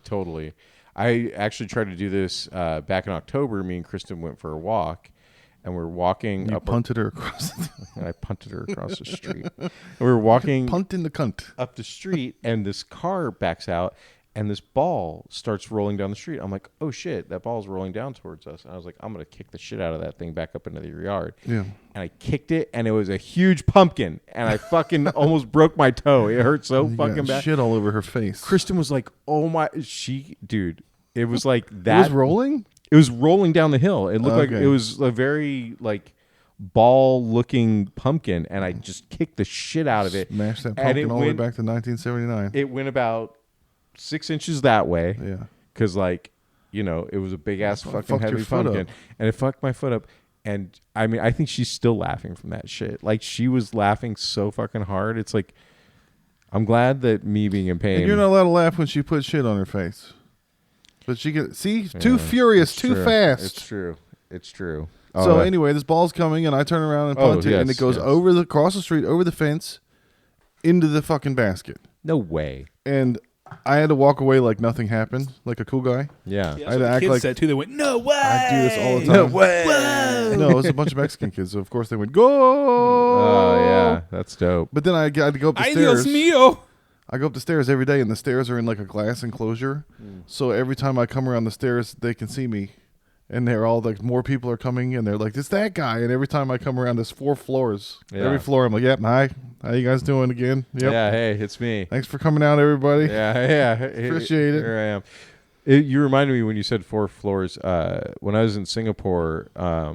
Speaker 1: totally. I actually tried to do this back in October. Me and Kristen went for a walk, and we're walking
Speaker 3: You
Speaker 1: up.
Speaker 3: punted her across.
Speaker 1: And I punted her across the street. And we were walking
Speaker 3: Punt in the cunt.
Speaker 1: up the street, and this car backs out, and this ball starts rolling down the street. I'm like, oh shit, that ball's rolling down towards us. And I was like, I'm gonna kick the shit out of that thing back up into the yard.
Speaker 3: Yeah.
Speaker 1: And I kicked it, and it was a huge pumpkin, and I fucking almost broke my toe. It hurt so
Speaker 3: You
Speaker 1: fucking
Speaker 3: got
Speaker 1: bad.
Speaker 3: shit all over her face.
Speaker 1: Kristen was like, "Oh my, dude, it was like
Speaker 3: It
Speaker 1: that."
Speaker 3: was rolling?
Speaker 1: It was rolling down the hill. It looked like
Speaker 3: Okay.
Speaker 1: it was a very like ball-looking pumpkin, and I just kicked the shit out of it.
Speaker 3: Smash that
Speaker 1: And
Speaker 3: pumpkin
Speaker 1: it
Speaker 3: all the way
Speaker 1: went-
Speaker 3: back to 1979.
Speaker 1: It went about 6 inches that way.
Speaker 3: Yeah.
Speaker 1: Because like, it was a big ass fucking
Speaker 3: fucked your
Speaker 1: heavy
Speaker 3: foot
Speaker 1: pumpkin,
Speaker 3: up.
Speaker 1: and it fucked my foot up. And I mean, I think she's still laughing from that shit. Like she was laughing so fucking hard. It's like, I'm glad that me being in pain.
Speaker 3: And you're not allowed to laugh when she puts shit on her face. But she get too furious,
Speaker 1: It's
Speaker 3: too
Speaker 1: true.
Speaker 3: fast.
Speaker 1: It's true. It's true.
Speaker 3: So anyway, this ball's coming, and I turn around and punt it, and
Speaker 1: yes,
Speaker 3: it goes
Speaker 1: yes.
Speaker 3: across the street, over the fence, into the fucking basket.
Speaker 1: No way.
Speaker 3: And I had to walk away like nothing happened, like a cool guy.
Speaker 1: Yeah.
Speaker 2: Yeah,
Speaker 3: I had
Speaker 2: that's
Speaker 3: to
Speaker 2: what the
Speaker 3: act
Speaker 2: kids
Speaker 3: like-
Speaker 2: said too. They went, "No way!"
Speaker 3: I do this all the time.
Speaker 1: No way.
Speaker 3: No, it was a bunch of Mexican kids, so of course they went, go!
Speaker 1: Oh yeah, that's dope.
Speaker 3: But then I had to go up the
Speaker 2: Ay Dios
Speaker 3: stairs.
Speaker 2: mío!
Speaker 3: I go up the stairs every day, and the stairs are in like a glass enclosure. So every time I come around the stairs, they can see me. And they're all like, more people are coming, and they're like, it's that guy. And every time I come around, there's 4 floors.
Speaker 1: Yeah.
Speaker 3: Every floor, I'm like, yep, hi. How you guys doing again? Yep.
Speaker 1: Yeah. Hey, it's me.
Speaker 3: Thanks for coming out, everybody.
Speaker 1: Yeah.
Speaker 3: Appreciate it.
Speaker 1: Here I am. You reminded me when you said 4 floors. When I was in Singapore a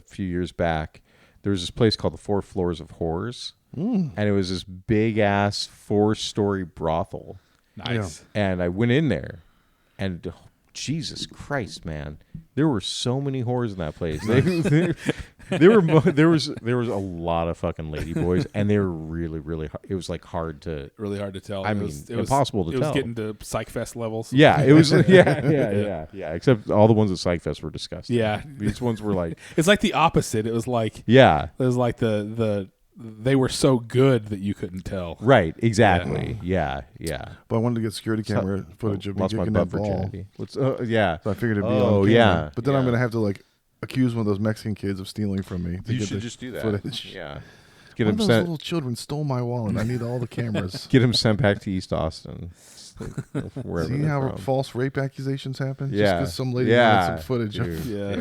Speaker 1: few years back, there was this place called the 4 Floors of Horrors, and it was this big ass 4-story brothel.
Speaker 2: Nice.
Speaker 1: And I went in there, and Jesus Christ, man, there were so many whores in that place. There was a lot of fucking lady boys, and they were really, really hard. It was like hard to.
Speaker 2: Really hard to tell.
Speaker 1: I
Speaker 2: It
Speaker 1: mean,
Speaker 2: was
Speaker 1: impossible to
Speaker 2: It was
Speaker 1: tell.
Speaker 2: getting to Psych Fest levels.
Speaker 1: Yeah, it was. Yeah. Except all the ones at Psychfest were disgusting.
Speaker 2: Yeah.
Speaker 1: These ones were like,
Speaker 2: It's like the opposite. It was like they were so good that you couldn't tell.
Speaker 1: right, exactly. Yeah.
Speaker 3: But I wanted to get security camera footage of me
Speaker 1: Lost my
Speaker 3: kicking
Speaker 1: butt
Speaker 3: that ball.
Speaker 1: virginity. Yeah.
Speaker 3: So I figured it'd be
Speaker 1: Oh,
Speaker 3: on camera.
Speaker 1: yeah.
Speaker 3: But then I'm
Speaker 1: Yeah.
Speaker 3: going to have to like accuse one of those Mexican kids of stealing from me. to
Speaker 1: You
Speaker 3: get
Speaker 1: should
Speaker 3: the
Speaker 1: just do that.
Speaker 3: Footage.
Speaker 1: Yeah. Get
Speaker 3: One
Speaker 1: him
Speaker 3: of those
Speaker 1: sent.
Speaker 3: little children stole my wallet. I need all the cameras.
Speaker 1: Get him sent back to East Austin. Wherever
Speaker 3: See
Speaker 1: they're
Speaker 3: how
Speaker 1: from.
Speaker 3: false rape accusations happen?
Speaker 1: Yeah.
Speaker 3: Just because some lady
Speaker 1: Yeah,
Speaker 3: wanted some footage
Speaker 1: dude.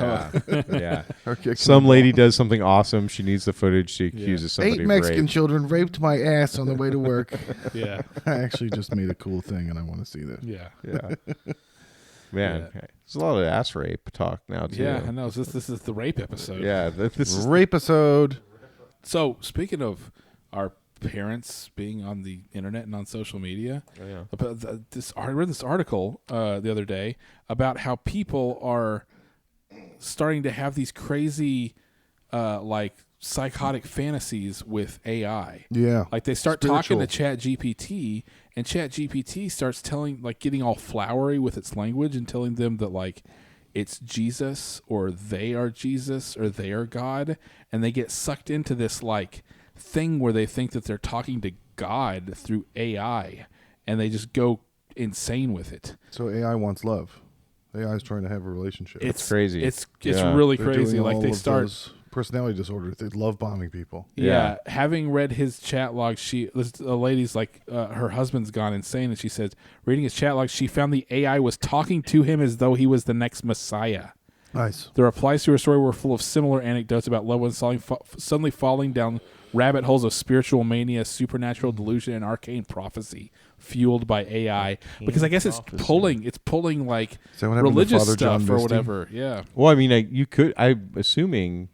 Speaker 3: of
Speaker 1: Yeah.
Speaker 3: her kicking
Speaker 1: Some
Speaker 3: the
Speaker 1: lady
Speaker 3: ball.
Speaker 1: does something awesome. She needs the footage. She accuses somebody
Speaker 3: 8
Speaker 1: of
Speaker 3: Mexican
Speaker 1: rape.
Speaker 3: children raped my ass on the way to work.
Speaker 2: Yeah.
Speaker 3: I actually just made a cool thing, and I want to see that.
Speaker 2: Yeah.
Speaker 1: Yeah. Man, there's a lot of ass rape talk now too.
Speaker 2: Yeah, I know. This is the rape episode.
Speaker 1: Yeah, this is
Speaker 3: Rape episode.
Speaker 2: So speaking of our parents being on the internet and on social media, about I read this article the other day about how people are starting to have these crazy, like psychotic fantasies with AI.
Speaker 3: Yeah.
Speaker 2: Like they start talking to
Speaker 3: Spiritual.
Speaker 2: ChatGPT, and ChatGPT starts getting all flowery with its language and telling them that like it's Jesus or they are Jesus or they are God, and they get sucked into this like thing where they think that they're talking to God through AI, and they just go insane with it.
Speaker 3: So AI wants love. AI is trying to have a relationship.
Speaker 2: It's
Speaker 1: crazy.
Speaker 2: It's
Speaker 1: Yeah.
Speaker 2: really
Speaker 3: They're
Speaker 2: crazy.
Speaker 3: doing
Speaker 2: Like
Speaker 3: all
Speaker 2: they
Speaker 3: of
Speaker 2: start.
Speaker 3: those personality disorders. They love bombing people.
Speaker 2: Yeah, having read his chat log, a lady's like, her husband's gone insane, and she says, reading his chat log, she found the AI was talking to him as though he was the next Messiah.
Speaker 3: Nice.
Speaker 2: The replies to her story were full of similar anecdotes about loved ones suddenly falling down rabbit holes of spiritual mania, supernatural delusion, and arcane prophecy fueled by AI. Because I guess it's pulling like
Speaker 3: Is that what happened to
Speaker 2: religious
Speaker 3: Father John
Speaker 2: stuff or
Speaker 3: Misty?
Speaker 2: whatever. Yeah.
Speaker 1: Well, I mean, you could. I'm assuming.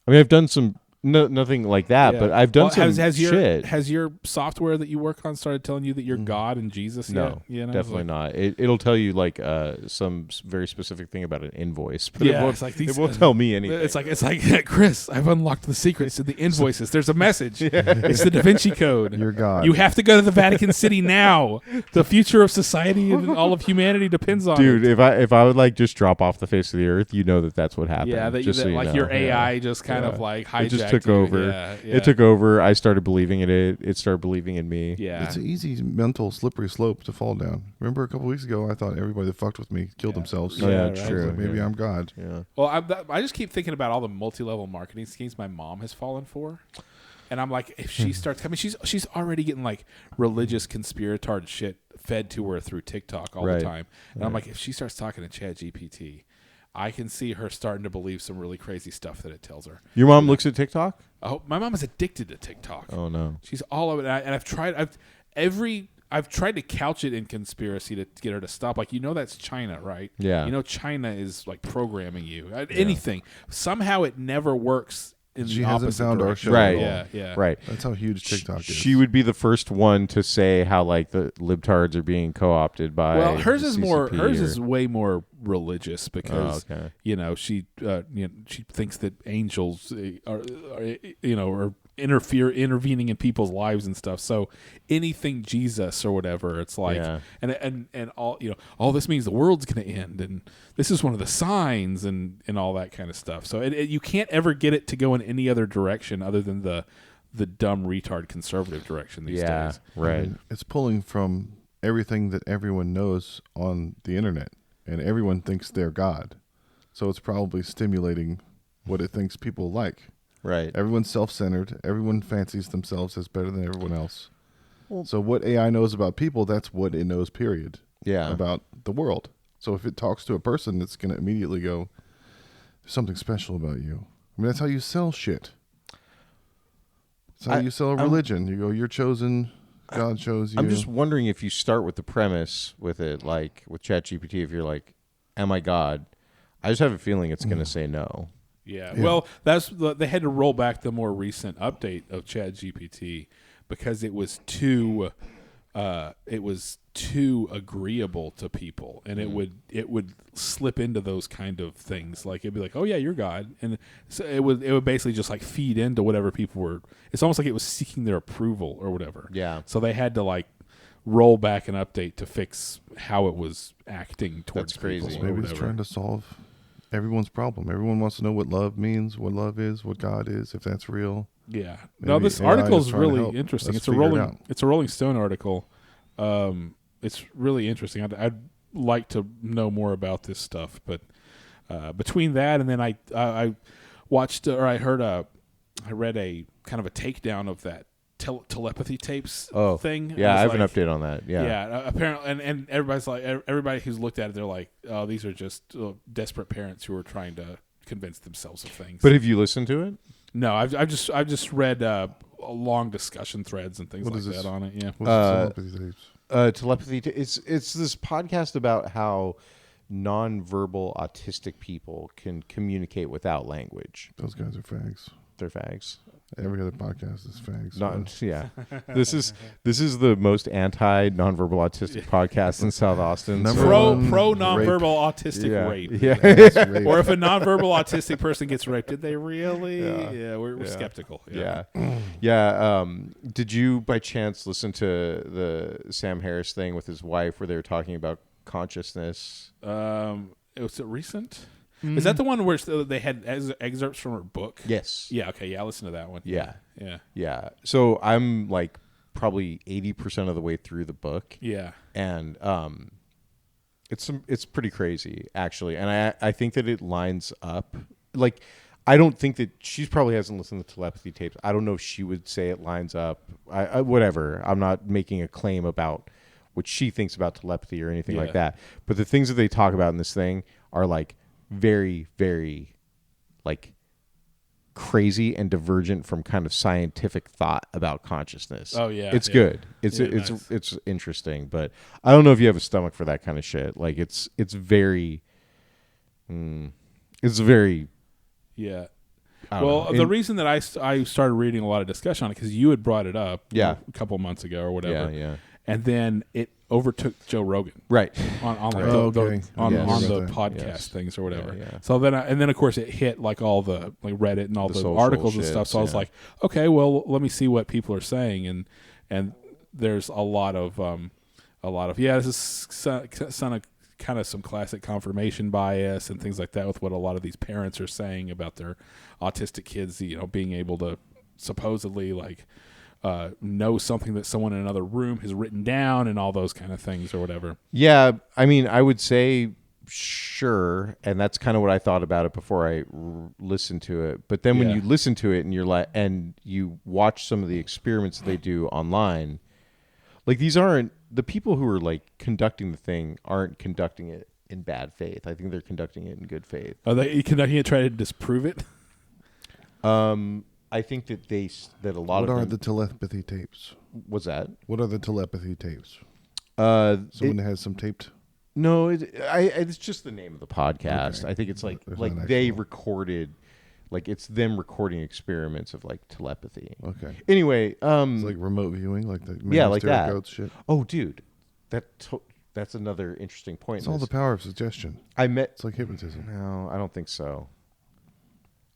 Speaker 1: I mean, I've done some nothing like that,
Speaker 2: Yeah.
Speaker 1: but I've done
Speaker 2: Well,
Speaker 1: some
Speaker 2: has
Speaker 1: shit.
Speaker 2: Has your software that you work on started telling you that you're God and Jesus?
Speaker 1: No,
Speaker 2: yet? You know,
Speaker 1: definitely not. It'll tell you like some very specific thing about an invoice, but
Speaker 2: Yeah,
Speaker 1: it won't,
Speaker 2: it's like these-
Speaker 1: it won't tell me anything.
Speaker 2: It's like Chris, I've unlocked the secrets to the invoices. There's a message. It's the Da Vinci Code.
Speaker 3: You're God.
Speaker 2: You have to go to the Vatican City now. The future of society and all of humanity depends on
Speaker 1: Dude,
Speaker 2: it.
Speaker 1: if I would like just drop off the face of the earth, you know that's what happened.
Speaker 2: Yeah,
Speaker 1: just so you
Speaker 2: like
Speaker 1: know.
Speaker 2: your AI
Speaker 1: Yeah.
Speaker 2: just kind of like hijacked
Speaker 1: It just took
Speaker 2: you.
Speaker 1: over.
Speaker 2: Yeah, yeah.
Speaker 1: It took over. I started believing in it. It started believing in me.
Speaker 2: Yeah.
Speaker 3: It's an easy mental slippery slope to fall down. Remember a couple weeks ago, I thought everybody that fucked with me killed themselves.
Speaker 1: Oh, yeah,
Speaker 2: right.
Speaker 1: true.
Speaker 3: Like, maybe
Speaker 1: yeah.
Speaker 3: I'm God.
Speaker 1: Yeah.
Speaker 2: Well, I just keep thinking about all the multi-level marketing schemes my mom has fallen for, and I'm like, if she starts, I mean, she's already getting like religious conspiratard shit fed to her through TikTok all
Speaker 1: Right.
Speaker 2: the time, and I'm like, if she starts talking to ChatGPT, I can see her starting to believe some really crazy stuff that it tells her.
Speaker 1: Your mom looks at TikTok?
Speaker 2: My mom is addicted to TikTok.
Speaker 1: Oh no.
Speaker 2: She's all of it, and I've tried. I've tried to couch it in conspiracy to get her to stop. Like, that's China, right?
Speaker 1: Yeah.
Speaker 2: China is like programming you. Anything. Somehow it never works in
Speaker 3: She
Speaker 2: the
Speaker 3: hasn't
Speaker 2: opposite
Speaker 3: found our
Speaker 2: direction.
Speaker 3: show
Speaker 1: Right.
Speaker 3: at all.
Speaker 2: Yeah, yeah.
Speaker 1: Right.
Speaker 3: That's how huge TikTok is.
Speaker 1: She would be the first one to say how like the libtards are being co-opted by.
Speaker 2: Well, hers
Speaker 1: the
Speaker 2: is more.
Speaker 1: CCP
Speaker 2: Hers
Speaker 1: or-
Speaker 2: is way more religious because
Speaker 1: Oh, okay.
Speaker 2: she she thinks that angels are intervening in people's lives and stuff. So anything Jesus or whatever, it's like,
Speaker 1: Yeah.
Speaker 2: and all this means the world's going to end, and this is one of the signs, and all that kind of stuff. So you can't ever get it to go in any other direction other than the dumb retard conservative direction these
Speaker 1: Yeah.
Speaker 2: days.
Speaker 1: Right.
Speaker 3: It's pulling from everything that everyone knows on the internet, and everyone thinks they're God. So it's probably stimulating what it thinks people like.
Speaker 1: Right.
Speaker 3: Everyone's self-centered. Everyone fancies themselves as better than everyone else. So what AI knows about people, that's what it knows, period,
Speaker 1: Yeah.
Speaker 3: about the world. So if it talks to a person, it's going to immediately go, there's something special about you. I mean, that's how you sell shit. That's how you sell a religion. You go, you're chosen, God chose you.
Speaker 1: I'm just wondering if you start with the premise with it, like with ChatGPT, if you're like, "Am I God?" I just have a feeling it's going to say no.
Speaker 2: Yeah. Well, they had to roll back the more recent update of ChatGPT because it was too agreeable to people, and it would slip into those kind of things. Like it'd be like, "Oh yeah, you're God," and so it would basically just like feed into whatever people were. It's almost like it was seeking their approval or whatever.
Speaker 1: Yeah.
Speaker 2: So they had to like roll back an update to fix how it was acting towards
Speaker 1: That's crazy.
Speaker 2: people or
Speaker 3: Maybe it's
Speaker 2: whatever.
Speaker 3: trying to solve everyone's problem. Everyone wants to know what love means, what love is, what God is, if that's real.
Speaker 2: Yeah. No,
Speaker 3: Maybe
Speaker 2: this
Speaker 3: AI
Speaker 2: article
Speaker 3: is
Speaker 2: is
Speaker 3: trying to
Speaker 2: really
Speaker 3: help
Speaker 2: interesting.
Speaker 3: us
Speaker 2: It's a
Speaker 3: figure it
Speaker 2: Rolling
Speaker 3: out.
Speaker 2: it's a Rolling Stone article. It's really interesting. I'd like to know more about this stuff, but between that and then I watched or I read a kind of a takedown of that telepathy tapes thing.
Speaker 1: Yeah,
Speaker 2: It
Speaker 1: I
Speaker 2: was
Speaker 1: have
Speaker 2: like-
Speaker 1: an update on that. Yeah.
Speaker 2: Yeah, apparently, and everybody's like, everybody who's looked at it, they're like, oh, these are just desperate parents who are trying to convince themselves of things.
Speaker 1: But have you listened to it?
Speaker 2: No, I've just read long discussion threads and things
Speaker 3: What
Speaker 2: like
Speaker 3: is this?
Speaker 2: that on it. Yeah.
Speaker 3: What's the telepathy tapes?
Speaker 1: Telepathy. It's this podcast about how nonverbal autistic people can communicate without language.
Speaker 3: Those guys are fags.
Speaker 1: They're fags.
Speaker 3: Every other podcast is fags.
Speaker 1: Not, yeah. This is the most anti nonverbal autistic podcast in South Austin.
Speaker 3: Number
Speaker 2: Pro
Speaker 3: one,
Speaker 2: nonverbal autistic
Speaker 1: yeah.
Speaker 2: rape.
Speaker 1: Yeah.
Speaker 3: That's rape.
Speaker 2: Or if a nonverbal autistic person gets raped, did they really? Yeah, we're skeptical.
Speaker 1: Yeah. Yeah. Did you by chance listen to the Sam Harris thing with his wife where they were talking about consciousness?
Speaker 2: Was it recent? Is that the one where they had excerpts from her book?
Speaker 1: Yes.
Speaker 2: Yeah. Okay. Yeah, I listened to that one.
Speaker 1: Yeah.
Speaker 2: Yeah.
Speaker 1: Yeah. So I'm like probably 80% of the way through the book.
Speaker 2: Yeah.
Speaker 1: And it's pretty crazy actually, and I think that it lines up. Like, I don't think that she probably hasn't listened to telepathy tapes. I don't know if she would say it lines up. I whatever. I'm not making a claim about what she thinks about telepathy or anything like that. But the things that they talk about in this thing are like very, very like crazy and divergent from kind of scientific thought about consciousness.
Speaker 2: Oh, yeah,
Speaker 1: it's
Speaker 2: yeah.
Speaker 1: good. It's
Speaker 2: Yeah,
Speaker 1: it's
Speaker 2: nice.
Speaker 1: it's interesting, but I don't know if you have a stomach for that kind of shit. Like it's very, it's very.
Speaker 2: Yeah.
Speaker 1: I don't
Speaker 2: Well,
Speaker 1: know.
Speaker 2: the reason that I started reading a lot of discussion on it because you had brought it up,
Speaker 1: Yeah.
Speaker 2: a couple months ago or whatever,
Speaker 1: yeah.
Speaker 2: and then it overtook Joe Rogan
Speaker 1: Right.
Speaker 2: on like
Speaker 3: Oh,
Speaker 2: the
Speaker 3: okay.
Speaker 2: on,
Speaker 1: Yes.
Speaker 2: on the
Speaker 3: About that.
Speaker 2: podcast
Speaker 1: Yes.
Speaker 2: things or whatever.
Speaker 1: Yeah.
Speaker 2: So then and then of course it hit like all the like Reddit and all
Speaker 1: The
Speaker 2: the
Speaker 1: social
Speaker 2: articles and
Speaker 1: shits,
Speaker 2: stuff. So I was
Speaker 1: yeah.
Speaker 2: like, okay, well let me see what people are saying and there's a lot of this is son of kind of some classic confirmation bias and things like that with what a lot of these parents are saying about their autistic kids, being able to supposedly like know something that someone in another room has written down and all those kind of things or whatever.
Speaker 1: Yeah, I mean, I would say sure, and that's kind of what I thought about it before I listened to it. But then when
Speaker 2: Yeah.
Speaker 1: you listen to it and you're like, and you watch some of the experiments they do online, like these aren't the people who are like conducting the thing aren't conducting it in bad faith. I think they're conducting it in good faith.
Speaker 2: Are they conducting it, try to disprove it?
Speaker 1: I think that that a lot
Speaker 3: What
Speaker 1: of
Speaker 3: are
Speaker 1: them,
Speaker 3: the telepathy tapes?
Speaker 1: what's that?
Speaker 3: What are the telepathy tapes?
Speaker 1: It-
Speaker 3: Someone has some taped.
Speaker 1: No, it's just the name of the podcast.
Speaker 3: Okay.
Speaker 1: I think it's like
Speaker 3: There's
Speaker 1: like
Speaker 3: not
Speaker 1: they
Speaker 3: actual-
Speaker 1: recorded, like it's them recording experiments of like telepathy.
Speaker 3: Okay.
Speaker 1: Anyway,
Speaker 3: It's like remote viewing, like the
Speaker 1: Yeah, like
Speaker 3: Stereo
Speaker 1: that.
Speaker 3: Goats shit.
Speaker 1: oh, dude, that's another interesting point.
Speaker 3: It's
Speaker 1: in
Speaker 3: all the
Speaker 1: this.
Speaker 3: power of suggestion.
Speaker 1: I met.
Speaker 3: It's like hypnotism.
Speaker 1: No, I don't think so.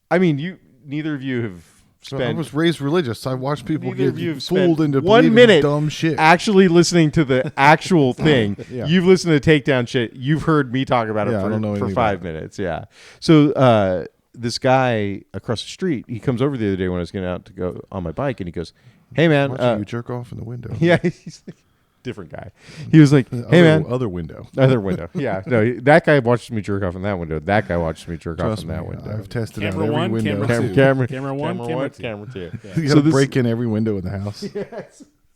Speaker 1: I mean, neither of you have
Speaker 3: So I
Speaker 1: spent
Speaker 3: was raised religious. I watched people
Speaker 1: neither of you
Speaker 3: get
Speaker 1: have
Speaker 3: fooled
Speaker 1: spent
Speaker 3: into
Speaker 1: 1
Speaker 3: believing
Speaker 1: minute
Speaker 3: dumb shit.
Speaker 1: actually listening to the actual thing.
Speaker 3: Yeah.
Speaker 1: You've listened to Takedown shit. You've heard me talk about it
Speaker 3: Yeah, I don't know
Speaker 1: for
Speaker 3: anything
Speaker 1: 5
Speaker 3: about
Speaker 1: minutes. Yeah. So this guy across the street, he comes over the other day when I was getting out to go on my bike, and he goes, "Hey man,
Speaker 3: Watching you jerk off in the window.
Speaker 1: yeah." He's like, different guy. He was like, "Hey man."
Speaker 3: Other window.
Speaker 1: Other window. Yeah. No, that guy watches me jerk off in that window. That guy watches me jerk off
Speaker 3: Trust
Speaker 1: in
Speaker 3: me,
Speaker 1: that window.
Speaker 3: I've tested out
Speaker 2: Camera
Speaker 3: every
Speaker 2: one,
Speaker 3: window.
Speaker 2: camera
Speaker 1: Camera,
Speaker 2: two.
Speaker 1: camera,
Speaker 2: Camera one, camera two.
Speaker 1: camera two.
Speaker 3: You
Speaker 1: So
Speaker 3: gotta
Speaker 1: this-
Speaker 3: break in every window in the house.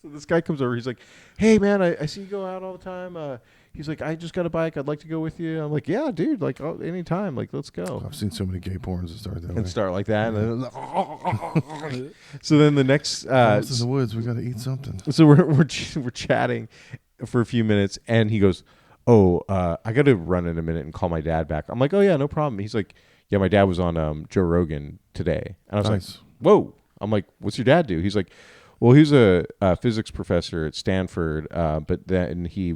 Speaker 1: So this guy comes over. He's like, "Hey man, I see you go out all the time." He's like, "I just got a bike. I'd like to go with you." I'm like, "Yeah, dude. Like anytime. Like let's go."
Speaker 3: I've seen so many gay porns that start that way.
Speaker 1: And start like that. And then, so then the next.
Speaker 3: I was in the woods. We got to eat something.
Speaker 1: So we're chatting for a few minutes, and he goes, "Oh, I got to run in a minute and call my dad back." I'm like, "Oh yeah, no problem." He's like, "Yeah, my dad was on Joe Rogan today," and I was
Speaker 3: Nice.
Speaker 1: like, "Whoa!" I'm like, "What's your dad do?" He's like, "Well, he's a physics professor at Stanford, but then he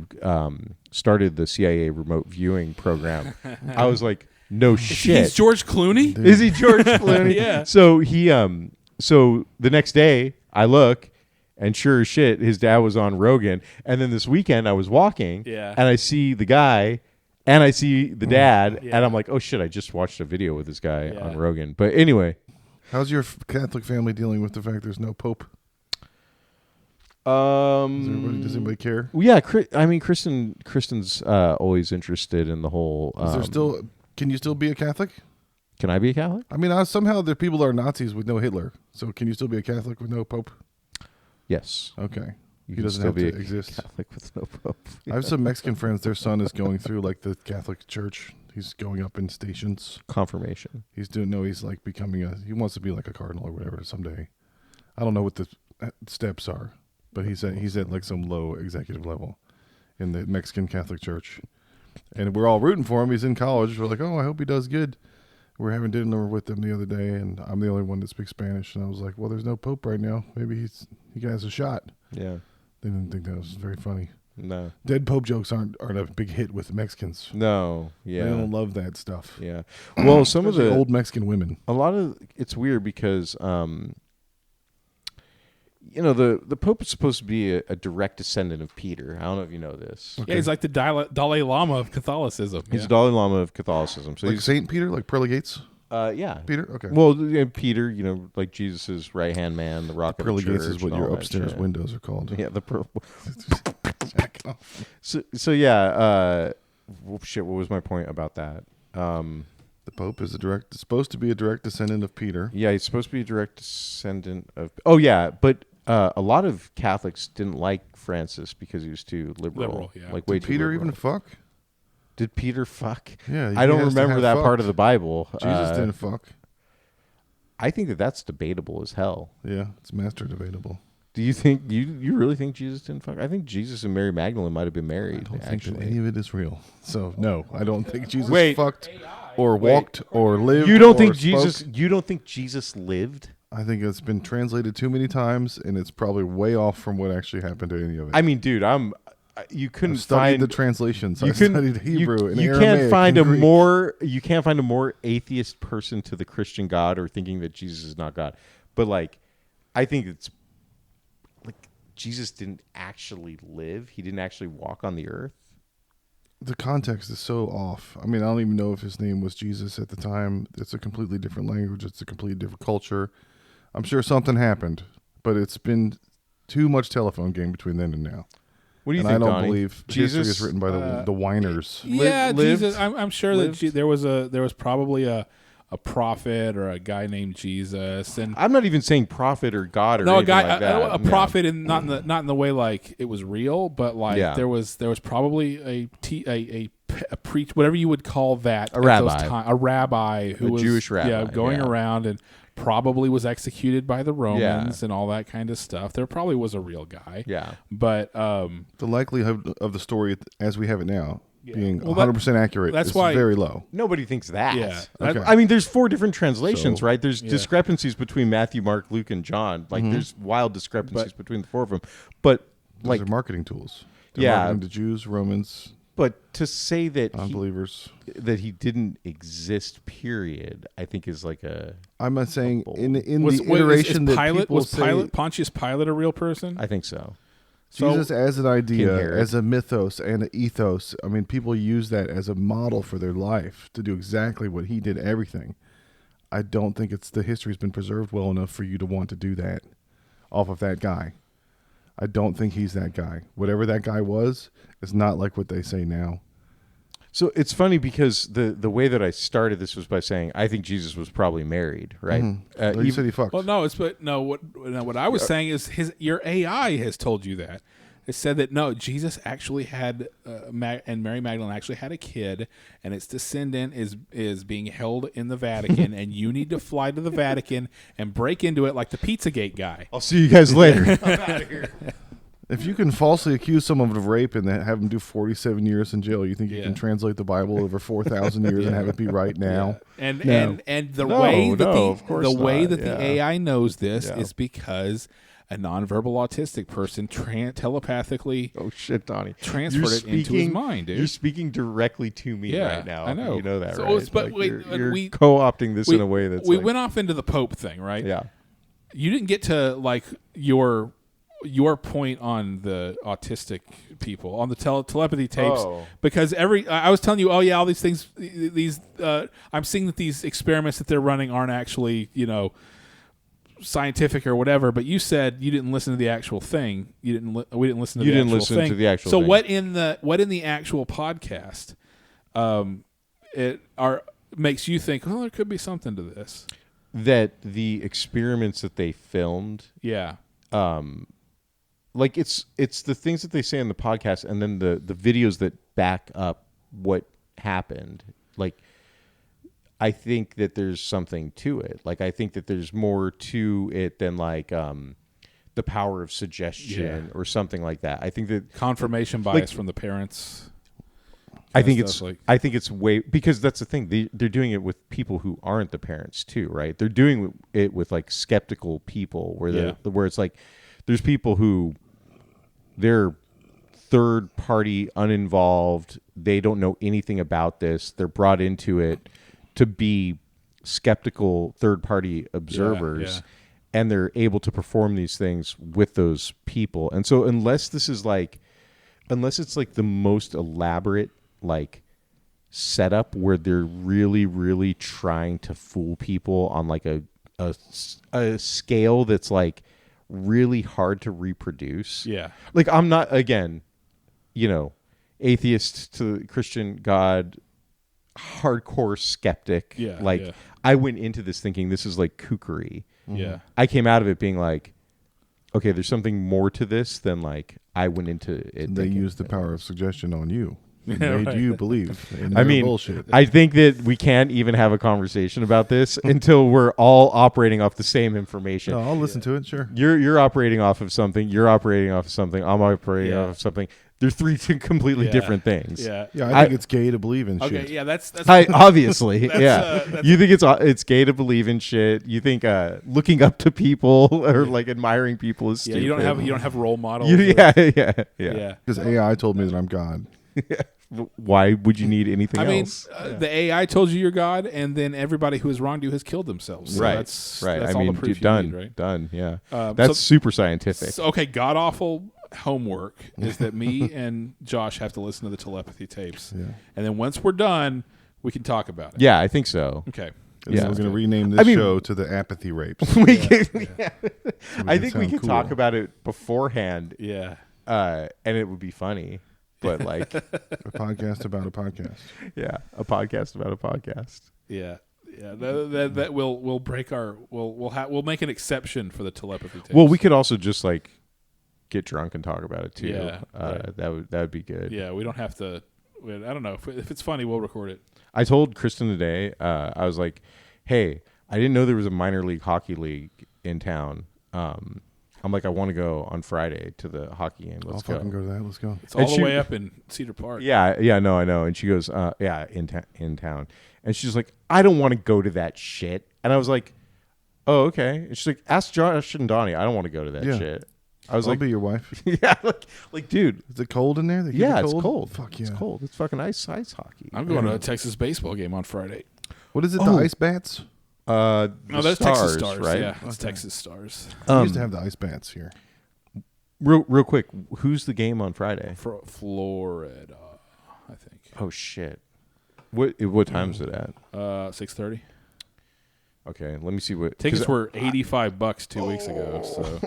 Speaker 1: started the CIA remote viewing program." I was like, "No shit."
Speaker 2: He's George Clooney?
Speaker 1: Is he George Clooney?
Speaker 2: Yeah.
Speaker 1: So he so the next day I look, and sure as shit, his dad was on Rogan. And then this weekend I was walking,
Speaker 2: Yeah.
Speaker 1: and I see the guy, and I see the dad,
Speaker 2: Yeah.
Speaker 1: and I'm like, oh shit, I just watched a video with this guy
Speaker 2: Yeah.
Speaker 1: on Rogan. But anyway,
Speaker 3: How's your Catholic family dealing with the fact there's no Pope? Does anybody care?
Speaker 1: well, yeah, I mean, Kristen's always interested in the whole.
Speaker 3: Is there still? Can you still be a Catholic?
Speaker 1: Can I be a Catholic?
Speaker 3: I mean, somehow there people are Nazis with no Hitler. So can you still be a Catholic with no Pope?
Speaker 1: Yes.
Speaker 3: Okay.
Speaker 1: You
Speaker 3: He
Speaker 1: can
Speaker 3: doesn't
Speaker 1: still
Speaker 3: have
Speaker 1: be
Speaker 3: to
Speaker 1: a
Speaker 3: exist.
Speaker 1: Catholic with no pope.
Speaker 3: I have some Mexican friends. Their son is going through like the Catholic Church. He's going up in stations.
Speaker 1: Confirmation.
Speaker 3: He's like becoming he wants to be like a cardinal or whatever someday. I don't know what the steps are, but he's at like some low executive level in the Mexican Catholic Church. And we're all rooting for him. He's in college. We're like, oh, I hope he does good. We're having dinner with them the other day, and I'm the only one that speaks Spanish. And I was like, well, there's no Pope right now. Maybe he has a shot.
Speaker 1: Yeah.
Speaker 3: They didn't think that was very funny.
Speaker 1: No.
Speaker 3: Dead Pope jokes aren't a big hit with Mexicans.
Speaker 1: No.
Speaker 3: They
Speaker 1: Yeah.
Speaker 3: don't love that stuff.
Speaker 1: Yeah. Well, some of
Speaker 3: Especially
Speaker 1: the
Speaker 3: old Mexican women.
Speaker 1: a lot of it's weird because the Pope is supposed to be a direct descendant of Peter. I don't know if you know this.
Speaker 2: Yeah, he's like the Dalai Lama of Catholicism.
Speaker 1: He's
Speaker 2: yeah.
Speaker 1: a Dalai Lama of Catholicism. So
Speaker 3: Like
Speaker 1: he's
Speaker 3: Saint Peter, like Pearly Gates.
Speaker 1: yeah.
Speaker 3: Peter, okay.
Speaker 1: Well, Peter, like Jesus's right hand man, the rock of
Speaker 3: Pearly
Speaker 1: the
Speaker 3: Gates
Speaker 1: church.
Speaker 3: is what
Speaker 1: and
Speaker 3: your
Speaker 1: all that
Speaker 3: upstairs
Speaker 1: shit.
Speaker 3: windows are called.
Speaker 1: Yeah, the so yeah. Shit. What was my point about that?
Speaker 3: The Pope is supposed to be a direct descendant of Peter.
Speaker 1: Yeah, he's supposed to be a direct descendant of. Oh yeah, but a lot of Catholics didn't like Francis because he was too liberal.
Speaker 2: Liberal, yeah.
Speaker 1: Like way
Speaker 3: Did
Speaker 1: too
Speaker 3: Peter
Speaker 1: liberal.
Speaker 3: even fuck?
Speaker 1: Did Peter fuck?
Speaker 3: Yeah, he
Speaker 1: I don't
Speaker 3: has to
Speaker 1: remember
Speaker 3: have
Speaker 1: that part
Speaker 3: fucked.
Speaker 1: of the Bible.
Speaker 3: Jesus didn't fuck.
Speaker 1: I think that that's debatable as hell.
Speaker 3: Yeah, it's master debatable.
Speaker 1: Do you think you really think Jesus didn't fuck? I think Jesus and Mary Magdalene might have been married.
Speaker 3: I don't think
Speaker 1: Actually,
Speaker 3: that any of it is real. So no, I don't think Jesus
Speaker 1: Wait.
Speaker 3: fucked or walked or lived.
Speaker 1: you don't
Speaker 3: or
Speaker 1: think
Speaker 3: spoke.
Speaker 1: Jesus? You don't think Jesus lived?
Speaker 3: I think it's been translated too many times, and it's probably way off from what actually happened to any of it.
Speaker 1: I mean, dude, you couldn't
Speaker 3: I've studied
Speaker 1: find
Speaker 3: the translations. I
Speaker 1: you couldn't-
Speaker 3: studied Hebrew and
Speaker 1: you
Speaker 3: Aramaic
Speaker 1: can't find
Speaker 3: and
Speaker 1: a
Speaker 3: Greek.
Speaker 1: more atheist person to the Christian God or thinking that Jesus is not God. But like, I think it's like Jesus didn't actually live. He didn't actually walk on the earth.
Speaker 3: The context is so off. I mean, I don't even know if his name was Jesus at the time. It's a completely different language. It's a completely different culture. I'm sure something happened, but it's been too much telephone game between then and now.
Speaker 1: What do you
Speaker 3: And
Speaker 1: think,
Speaker 3: I don't
Speaker 1: Donnie?
Speaker 3: believe
Speaker 1: Jesus
Speaker 3: history is written by the whiners.
Speaker 2: Yeah,
Speaker 1: lived-
Speaker 2: Jesus. I'm sure
Speaker 1: lived.
Speaker 2: that there was probably a prophet or a guy named Jesus, and
Speaker 1: I'm not even saying prophet or God or
Speaker 2: no, a
Speaker 1: anything
Speaker 2: guy,
Speaker 1: like that.
Speaker 2: a
Speaker 1: No.
Speaker 2: prophet, in not in the way like it was real, but like
Speaker 1: Yeah.
Speaker 2: there was probably a preach, whatever you would call that,
Speaker 1: A
Speaker 2: at
Speaker 1: rabbi.
Speaker 2: those a rabbi who
Speaker 1: A
Speaker 2: was
Speaker 1: Jewish rabbi,
Speaker 2: yeah, going
Speaker 1: yeah.
Speaker 2: around and probably was executed by the Romans and all that kind of stuff. There probably was a real guy,
Speaker 1: Yeah.
Speaker 2: but
Speaker 3: The likelihood of the story as we have it now being
Speaker 2: Well,
Speaker 3: 100% accurate
Speaker 2: that's
Speaker 3: is
Speaker 2: why-
Speaker 3: very low.
Speaker 1: Nobody thinks that.
Speaker 2: Yeah.
Speaker 3: Okay.
Speaker 1: I mean, there's 4 different translations,
Speaker 3: So-
Speaker 1: right? There's discrepancies between Matthew, Mark, Luke, and John. Like, there's wild discrepancies between the 4 of them. But
Speaker 3: Those
Speaker 1: like,
Speaker 3: are marketing tools. They're
Speaker 1: Yeah.
Speaker 3: marketing to Jews, Romans,
Speaker 1: but to say that
Speaker 3: unbelievers.
Speaker 1: he didn't exist, period, I think is like a.
Speaker 3: I'm not saying in the
Speaker 2: was
Speaker 3: iteration that
Speaker 2: Pilate
Speaker 3: people
Speaker 2: was
Speaker 3: say
Speaker 2: Pontius Pilate a real person?
Speaker 1: I think so.
Speaker 3: Jesus as an idea,
Speaker 1: Herod.
Speaker 3: as a mythos and an ethos. I mean, people use that as a model for their life to do exactly what he did. Everything. I don't think the history's been preserved well enough for you to want to do that off of that guy. I don't think he's that guy. Whatever that guy was, is not like what they say now.
Speaker 1: So it's funny because the way that I started this was by saying I think Jesus was probably married, right?
Speaker 3: Well, you said he fucked.
Speaker 2: Well, no, what I was saying is your AI has told you that. It said that no, Jesus actually had and Mary Magdalene actually had a kid, and its descendant is being held in the Vatican, and you need to fly to the Vatican and break into it like the Pizzagate guy.
Speaker 1: I'll see you guys later.
Speaker 3: If you can falsely accuse someone of rape and then have them do 47 years in jail, you think you
Speaker 2: Yeah.
Speaker 3: can translate the Bible over 4,000 years and have it be right now?
Speaker 2: And
Speaker 3: No.
Speaker 2: and the
Speaker 1: No,
Speaker 2: way that
Speaker 1: no, of course
Speaker 2: the way
Speaker 1: not.
Speaker 2: that the
Speaker 1: Yeah.
Speaker 2: AI knows this
Speaker 1: Yeah.
Speaker 2: is because a nonverbal autistic person telepathically
Speaker 1: Oh shit, Donnie!
Speaker 2: transferred
Speaker 1: You're
Speaker 2: it into his mind, dude.
Speaker 1: You're speaking directly to me
Speaker 2: Yeah,
Speaker 1: right now.
Speaker 2: I know.
Speaker 1: You know that,
Speaker 2: So
Speaker 1: right?
Speaker 2: it's- but
Speaker 1: Like,
Speaker 2: wait,
Speaker 1: you're
Speaker 2: we-
Speaker 1: co-opting this in a way that's
Speaker 2: we
Speaker 1: like,
Speaker 2: went off into the Pope thing, right?
Speaker 1: yeah.
Speaker 2: You didn't get to like your point on the autistic people on the telepathy tapes
Speaker 1: Oh.
Speaker 2: because I was telling you, oh yeah, all these things, these I'm seeing that these experiments that they're running aren't actually scientific or whatever, but you said you didn't listen to the actual thing. We didn't listen to
Speaker 1: You
Speaker 2: the
Speaker 1: didn't
Speaker 2: actual
Speaker 1: listen
Speaker 2: thing.
Speaker 1: to the actual
Speaker 2: So
Speaker 1: thing.
Speaker 2: what in the actual podcast makes you think, oh, there could be something to this?
Speaker 1: That the experiments that they filmed,
Speaker 2: Yeah.
Speaker 1: like it's the things that they say in the podcast, and then the videos that back up what happened. Like, I think that there's something to it. Like, I think that there's more to it than like the power of suggestion or something like that. I think that
Speaker 2: Confirmation bias from the parents.
Speaker 1: I think
Speaker 2: stuff
Speaker 1: it's
Speaker 2: like-
Speaker 1: I think it's way, because that's the thing. They're doing it with people who aren't the parents too, right? They're doing it with like skeptical people where where it's like there's people who they're third party, uninvolved. They don't know anything about this. They're brought into it to be skeptical third party observers.
Speaker 2: yeah.
Speaker 1: And they're able to perform these things with those people. And so unless it's like the most elaborate like setup where they're really, really trying to fool people on like a scale that's like really hard to reproduce.
Speaker 2: Yeah.
Speaker 1: Like, I'm not, again, atheist to Christian God, hardcore skeptic.
Speaker 2: Yeah,
Speaker 1: Like,
Speaker 2: yeah.
Speaker 1: I went into this thinking this is like kookery.
Speaker 2: Yeah.
Speaker 1: I came out of it being like, okay, there's something more to this than like I went into it.
Speaker 3: They
Speaker 1: thinking.
Speaker 3: use the power of suggestion on you. It made you believe in
Speaker 1: I
Speaker 3: their
Speaker 1: mean,
Speaker 3: bullshit.
Speaker 1: I think that we can't even have a conversation about this until we're all operating off the same information.
Speaker 3: No, I'll listen to it. Sure.
Speaker 1: You're operating off of something. You're operating off of something. I'm operating
Speaker 2: Yeah.
Speaker 1: off of something. They're three completely
Speaker 2: Yeah.
Speaker 1: different things.
Speaker 2: Yeah.
Speaker 3: Yeah, I think it's gay to believe in
Speaker 2: Okay.
Speaker 3: shit.
Speaker 2: Yeah. That's
Speaker 1: Obviously,
Speaker 2: That's,
Speaker 1: yeah.
Speaker 2: that's-
Speaker 1: You think it's gay to believe in shit. You think looking up to people or like admiring people is
Speaker 2: yeah.
Speaker 1: stupid.
Speaker 2: You don't have role models.
Speaker 1: Yeah,
Speaker 2: or-
Speaker 1: yeah.
Speaker 2: Yeah.
Speaker 3: Because AI told me that I'm God.
Speaker 1: Why would you need anything
Speaker 2: I mean,
Speaker 1: else?
Speaker 2: the AI told you you're God, and then everybody who has wronged you has killed themselves. So
Speaker 1: Right,
Speaker 2: That's,
Speaker 1: right.
Speaker 2: That's
Speaker 1: I
Speaker 2: all
Speaker 1: mean,
Speaker 2: the proof
Speaker 1: dude, done,
Speaker 2: you need, right?
Speaker 1: done. Yeah,
Speaker 2: So-
Speaker 1: that's super scientific.
Speaker 2: So, okay, god awful homework is that me and Josh have to listen to the telepathy tapes,
Speaker 3: Yeah.
Speaker 2: and then once we're done, we can talk about it.
Speaker 1: Yeah, I think so.
Speaker 2: Okay.
Speaker 3: And
Speaker 1: Yeah.
Speaker 3: then we're going to rename this
Speaker 1: I mean-
Speaker 3: show to the Apathy Rapes.
Speaker 1: We can, I
Speaker 3: it
Speaker 1: think we
Speaker 3: sound
Speaker 1: could
Speaker 3: cool.
Speaker 1: talk about it beforehand,
Speaker 2: Yeah.
Speaker 1: and it would be funny. But like,
Speaker 3: A podcast about a podcast.
Speaker 1: yeah, a podcast about a podcast.
Speaker 2: Yeah. Yeah. That will break our we'll make an exception for the telepathy tapes.
Speaker 1: Well, we could also just like get drunk and talk about it too.
Speaker 2: Yeah, right.
Speaker 1: That would be good.
Speaker 2: Yeah, we don't have to. I don't know if it's funny. We'll record it.
Speaker 1: I told Kristen today. I was like, "Hey, I didn't know there was a minor league hockey league in town. I'm like, I want to go on Friday to the hockey game.
Speaker 3: I'll
Speaker 1: Let's go."
Speaker 3: fucking go to that. Let's go.
Speaker 2: It's all
Speaker 1: And
Speaker 2: the
Speaker 1: she-
Speaker 2: way up in Cedar Park.
Speaker 1: Yeah, no, I know. And she goes, yeah, in town. And she's like, I don't want to go to that shit. And I was like, oh, okay. And she's like, ask Josh and Donnie. I don't want to go to that
Speaker 3: Yeah.
Speaker 1: shit. I was
Speaker 3: I'll
Speaker 1: like,
Speaker 3: be your wife.
Speaker 1: yeah, like, dude,
Speaker 3: Is it cold in there? They give
Speaker 1: yeah,
Speaker 3: you
Speaker 1: it's cold.
Speaker 3: Fuck yeah.
Speaker 1: It's cold. It's fucking ice hockey.
Speaker 2: I'm going to a Texas baseball game on Friday.
Speaker 3: What is it?
Speaker 1: Oh.
Speaker 3: The Ice Bats?
Speaker 1: The
Speaker 2: No, that's
Speaker 1: Stars,
Speaker 2: Texas Stars,
Speaker 1: right?
Speaker 2: Yeah, it's Texas Stars.
Speaker 3: We used to have the Ice Bats here.
Speaker 1: Real quick, who's the game on Friday?
Speaker 2: For Florida, I think.
Speaker 1: Oh shit. What time is it at?
Speaker 2: 6:30.
Speaker 1: Okay, let me see what
Speaker 2: Tickets
Speaker 1: 'cause
Speaker 2: were $85 2 weeks ago. So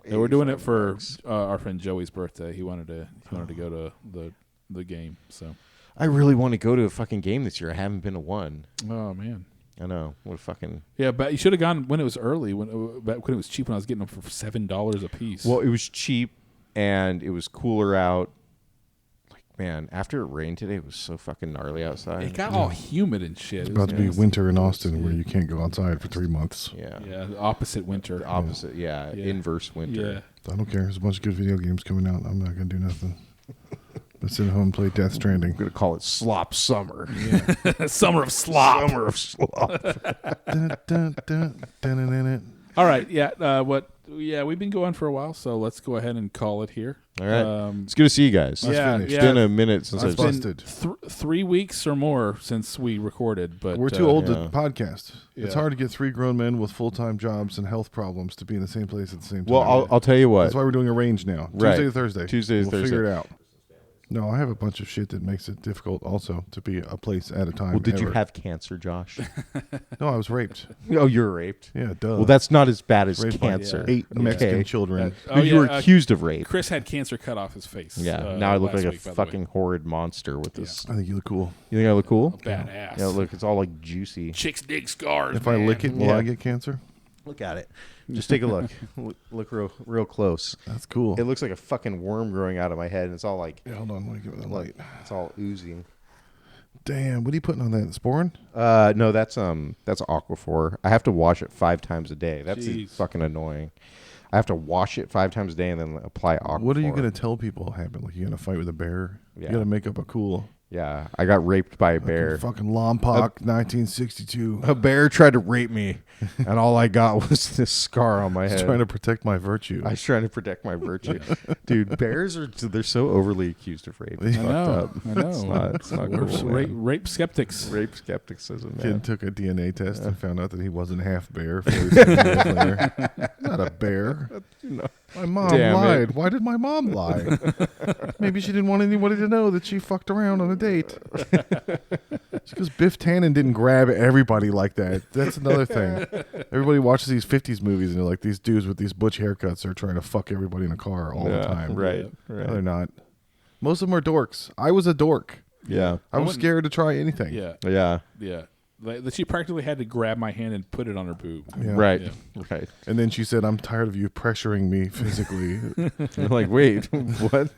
Speaker 2: yeah, we're doing it for our friend Joey's birthday. He wanted to go to the game. So
Speaker 1: I really want to go to a fucking game this year. I haven't been to one.
Speaker 2: oh man.
Speaker 1: I know. What a fucking
Speaker 2: Yeah, but you should have gone when it was early, back when it was cheap, when I was getting them for $7 a piece.
Speaker 1: Well, it was cheap and it was cooler out. Like, man, after it rained today, it was so fucking gnarly outside.
Speaker 2: it got all humid and shit.
Speaker 3: It's
Speaker 2: It
Speaker 3: about
Speaker 2: was
Speaker 3: to be
Speaker 2: nasty.
Speaker 3: winter in Austin where you can't go outside for 3 months.
Speaker 1: Yeah.
Speaker 2: Yeah, the opposite winter.
Speaker 1: The opposite. Yeah.
Speaker 2: Yeah.
Speaker 1: Inverse winter.
Speaker 2: Yeah.
Speaker 3: I don't care. There's a bunch of good video games coming out. I'm not going to do nothing. But sit at home and play Death Stranding.
Speaker 1: I'm going to call it Slop Summer.
Speaker 2: Summer of slop.
Speaker 1: Summer of Slop.
Speaker 3: Dun, dun, dun, dun, dun, dun, dun.
Speaker 2: All right, yeah. We've been going for a while, so let's go ahead and call it here.
Speaker 1: All right.
Speaker 2: Um,
Speaker 1: It's good to see you guys.
Speaker 2: yeah,
Speaker 3: finished.
Speaker 1: It's been a minute since
Speaker 3: That's
Speaker 1: I've
Speaker 3: busted.
Speaker 2: 3 weeks or more since we recorded, but
Speaker 3: We're too old
Speaker 1: yeah.
Speaker 3: to podcast. It's
Speaker 2: Yeah.
Speaker 3: hard to get 3 grown men with full-time jobs and health problems to be in the same place at the same time.
Speaker 1: Well, I'll tell you what.
Speaker 3: That's why we're doing a range now.
Speaker 1: Right.
Speaker 3: Tuesday to Thursday.
Speaker 1: Tuesday to
Speaker 3: we'll figure
Speaker 1: Thursday.
Speaker 3: it out. No, I have a bunch of shit that makes it difficult also to be a place at a time.
Speaker 1: Well, did you
Speaker 3: ever.
Speaker 1: have cancer, Josh?
Speaker 3: No, I was raped.
Speaker 1: Oh, you were raped.
Speaker 3: Yeah, duh.
Speaker 1: Well, that's not as bad as
Speaker 3: Raped by
Speaker 1: cancer.
Speaker 3: 8 Mexican
Speaker 1: Okay.
Speaker 3: children.
Speaker 1: You were accused of rape.
Speaker 2: Chris had cancer cut off his face.
Speaker 1: Yeah. Now I look
Speaker 2: last
Speaker 1: like a
Speaker 2: week, by the way.
Speaker 1: fucking horrid monster with this.
Speaker 3: I think you look cool.
Speaker 1: You think I look cool?
Speaker 2: Badass.
Speaker 1: Yeah, look, it's all like juicy.
Speaker 2: Chicks dig scars.
Speaker 3: If I lick it, will
Speaker 1: Yeah.
Speaker 3: I get cancer?
Speaker 1: Look at it. Just take a look. Look real close.
Speaker 3: That's cool.
Speaker 1: It looks like a fucking worm growing out of my head, and it's all like,
Speaker 3: Yeah, hold on. Let me give it that light.
Speaker 1: it's all oozing.
Speaker 3: Damn, what are you putting on that? Sporn?
Speaker 1: No, that's Aquaphor. I have to wash it 5 times a day. That's
Speaker 2: Jeez.
Speaker 1: fucking annoying. I have to wash it 5 times a day and then apply Aquaphor.
Speaker 3: What are you going to tell people happened? Like, you going to fight with a bear?
Speaker 1: Yeah.
Speaker 3: You got to make up a cool.
Speaker 1: Yeah, I got raped by a bear.
Speaker 3: Fucking Lompoc, 1962.
Speaker 1: A bear tried to rape me, and all I got was this scar on my
Speaker 3: I was
Speaker 1: head.
Speaker 3: trying to protect my virtue.
Speaker 1: I was trying to protect my virtue. Dude, bears they're so overly accused of rape. It's
Speaker 3: I
Speaker 1: fucked
Speaker 2: know.
Speaker 1: up.
Speaker 2: I know.
Speaker 1: It's not
Speaker 2: We're
Speaker 1: cool.
Speaker 2: rape,
Speaker 1: man.
Speaker 2: rape skeptics.
Speaker 1: Rape skepticism, man.
Speaker 3: Kid took a DNA test and found out that he wasn't half bear. 47 years later. Not a bear. My mom
Speaker 1: Damn it.
Speaker 3: lied. Why did my mom lie? Maybe she didn't want anybody to know that she fucked around on a date. It's because Biff Tannen didn't grab everybody like that. That's another thing. Everybody watches these 50s movies and they're like, these dudes with these butch haircuts are trying to fuck everybody in a car all the
Speaker 1: Yeah,
Speaker 3: time.
Speaker 1: right,
Speaker 3: No,
Speaker 1: right.
Speaker 3: they're not. Most of them are dorks. I was a dork.
Speaker 1: Yeah.
Speaker 3: I was scared to try anything.
Speaker 2: Yeah.
Speaker 1: Yeah.
Speaker 2: Yeah. that she practically had to grab my hand and put it on her boob.
Speaker 3: Yeah.
Speaker 1: Right.
Speaker 2: Yeah.
Speaker 1: Right.
Speaker 3: And then she said, "I'm tired of you pressuring me physically,"
Speaker 1: You're like, wait, what?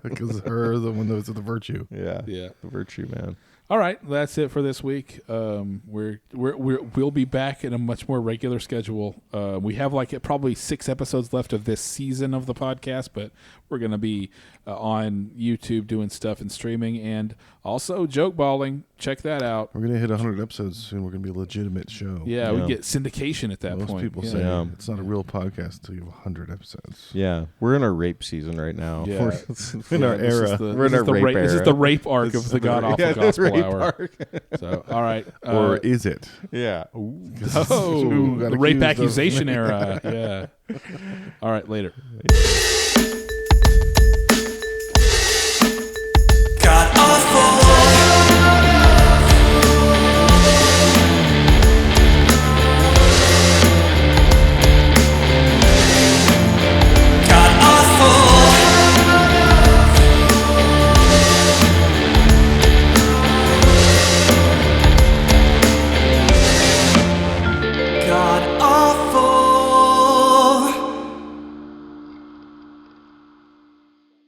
Speaker 3: because her the one that was the virtue.
Speaker 1: Yeah.
Speaker 2: Yeah.
Speaker 1: The virtue, man.
Speaker 2: All right, that's it for this week. We'll be back in a much more regular schedule. We have probably 6 episodes left of this season of the podcast, but we're going to be on YouTube doing stuff and streaming, and also joke balling. Check that out.
Speaker 3: We're gonna hit 100 episodes soon. We're gonna be a legitimate show.
Speaker 2: Yeah,
Speaker 1: Yeah.
Speaker 2: we get syndication at that
Speaker 3: Most
Speaker 2: point.
Speaker 3: people
Speaker 2: Yeah.
Speaker 3: say
Speaker 1: Yeah.
Speaker 3: it's not a real podcast until you have 100 episodes.
Speaker 1: Yeah. We're in our rape season right now.
Speaker 2: Yeah.
Speaker 1: We're
Speaker 3: In our
Speaker 2: this is
Speaker 3: era.
Speaker 2: the-
Speaker 1: We're in
Speaker 2: this
Speaker 1: our
Speaker 2: is the
Speaker 1: rape
Speaker 2: This is
Speaker 1: era.
Speaker 2: the rape arc of the God Awful
Speaker 1: Yeah, the
Speaker 2: Gospel
Speaker 1: rape
Speaker 2: Hour.
Speaker 1: arc.
Speaker 2: So, all right.
Speaker 3: Or is it?
Speaker 1: Yeah.
Speaker 2: Oh,
Speaker 3: got
Speaker 2: the rape
Speaker 3: accused of-
Speaker 2: accusation era. Yeah. All right, later.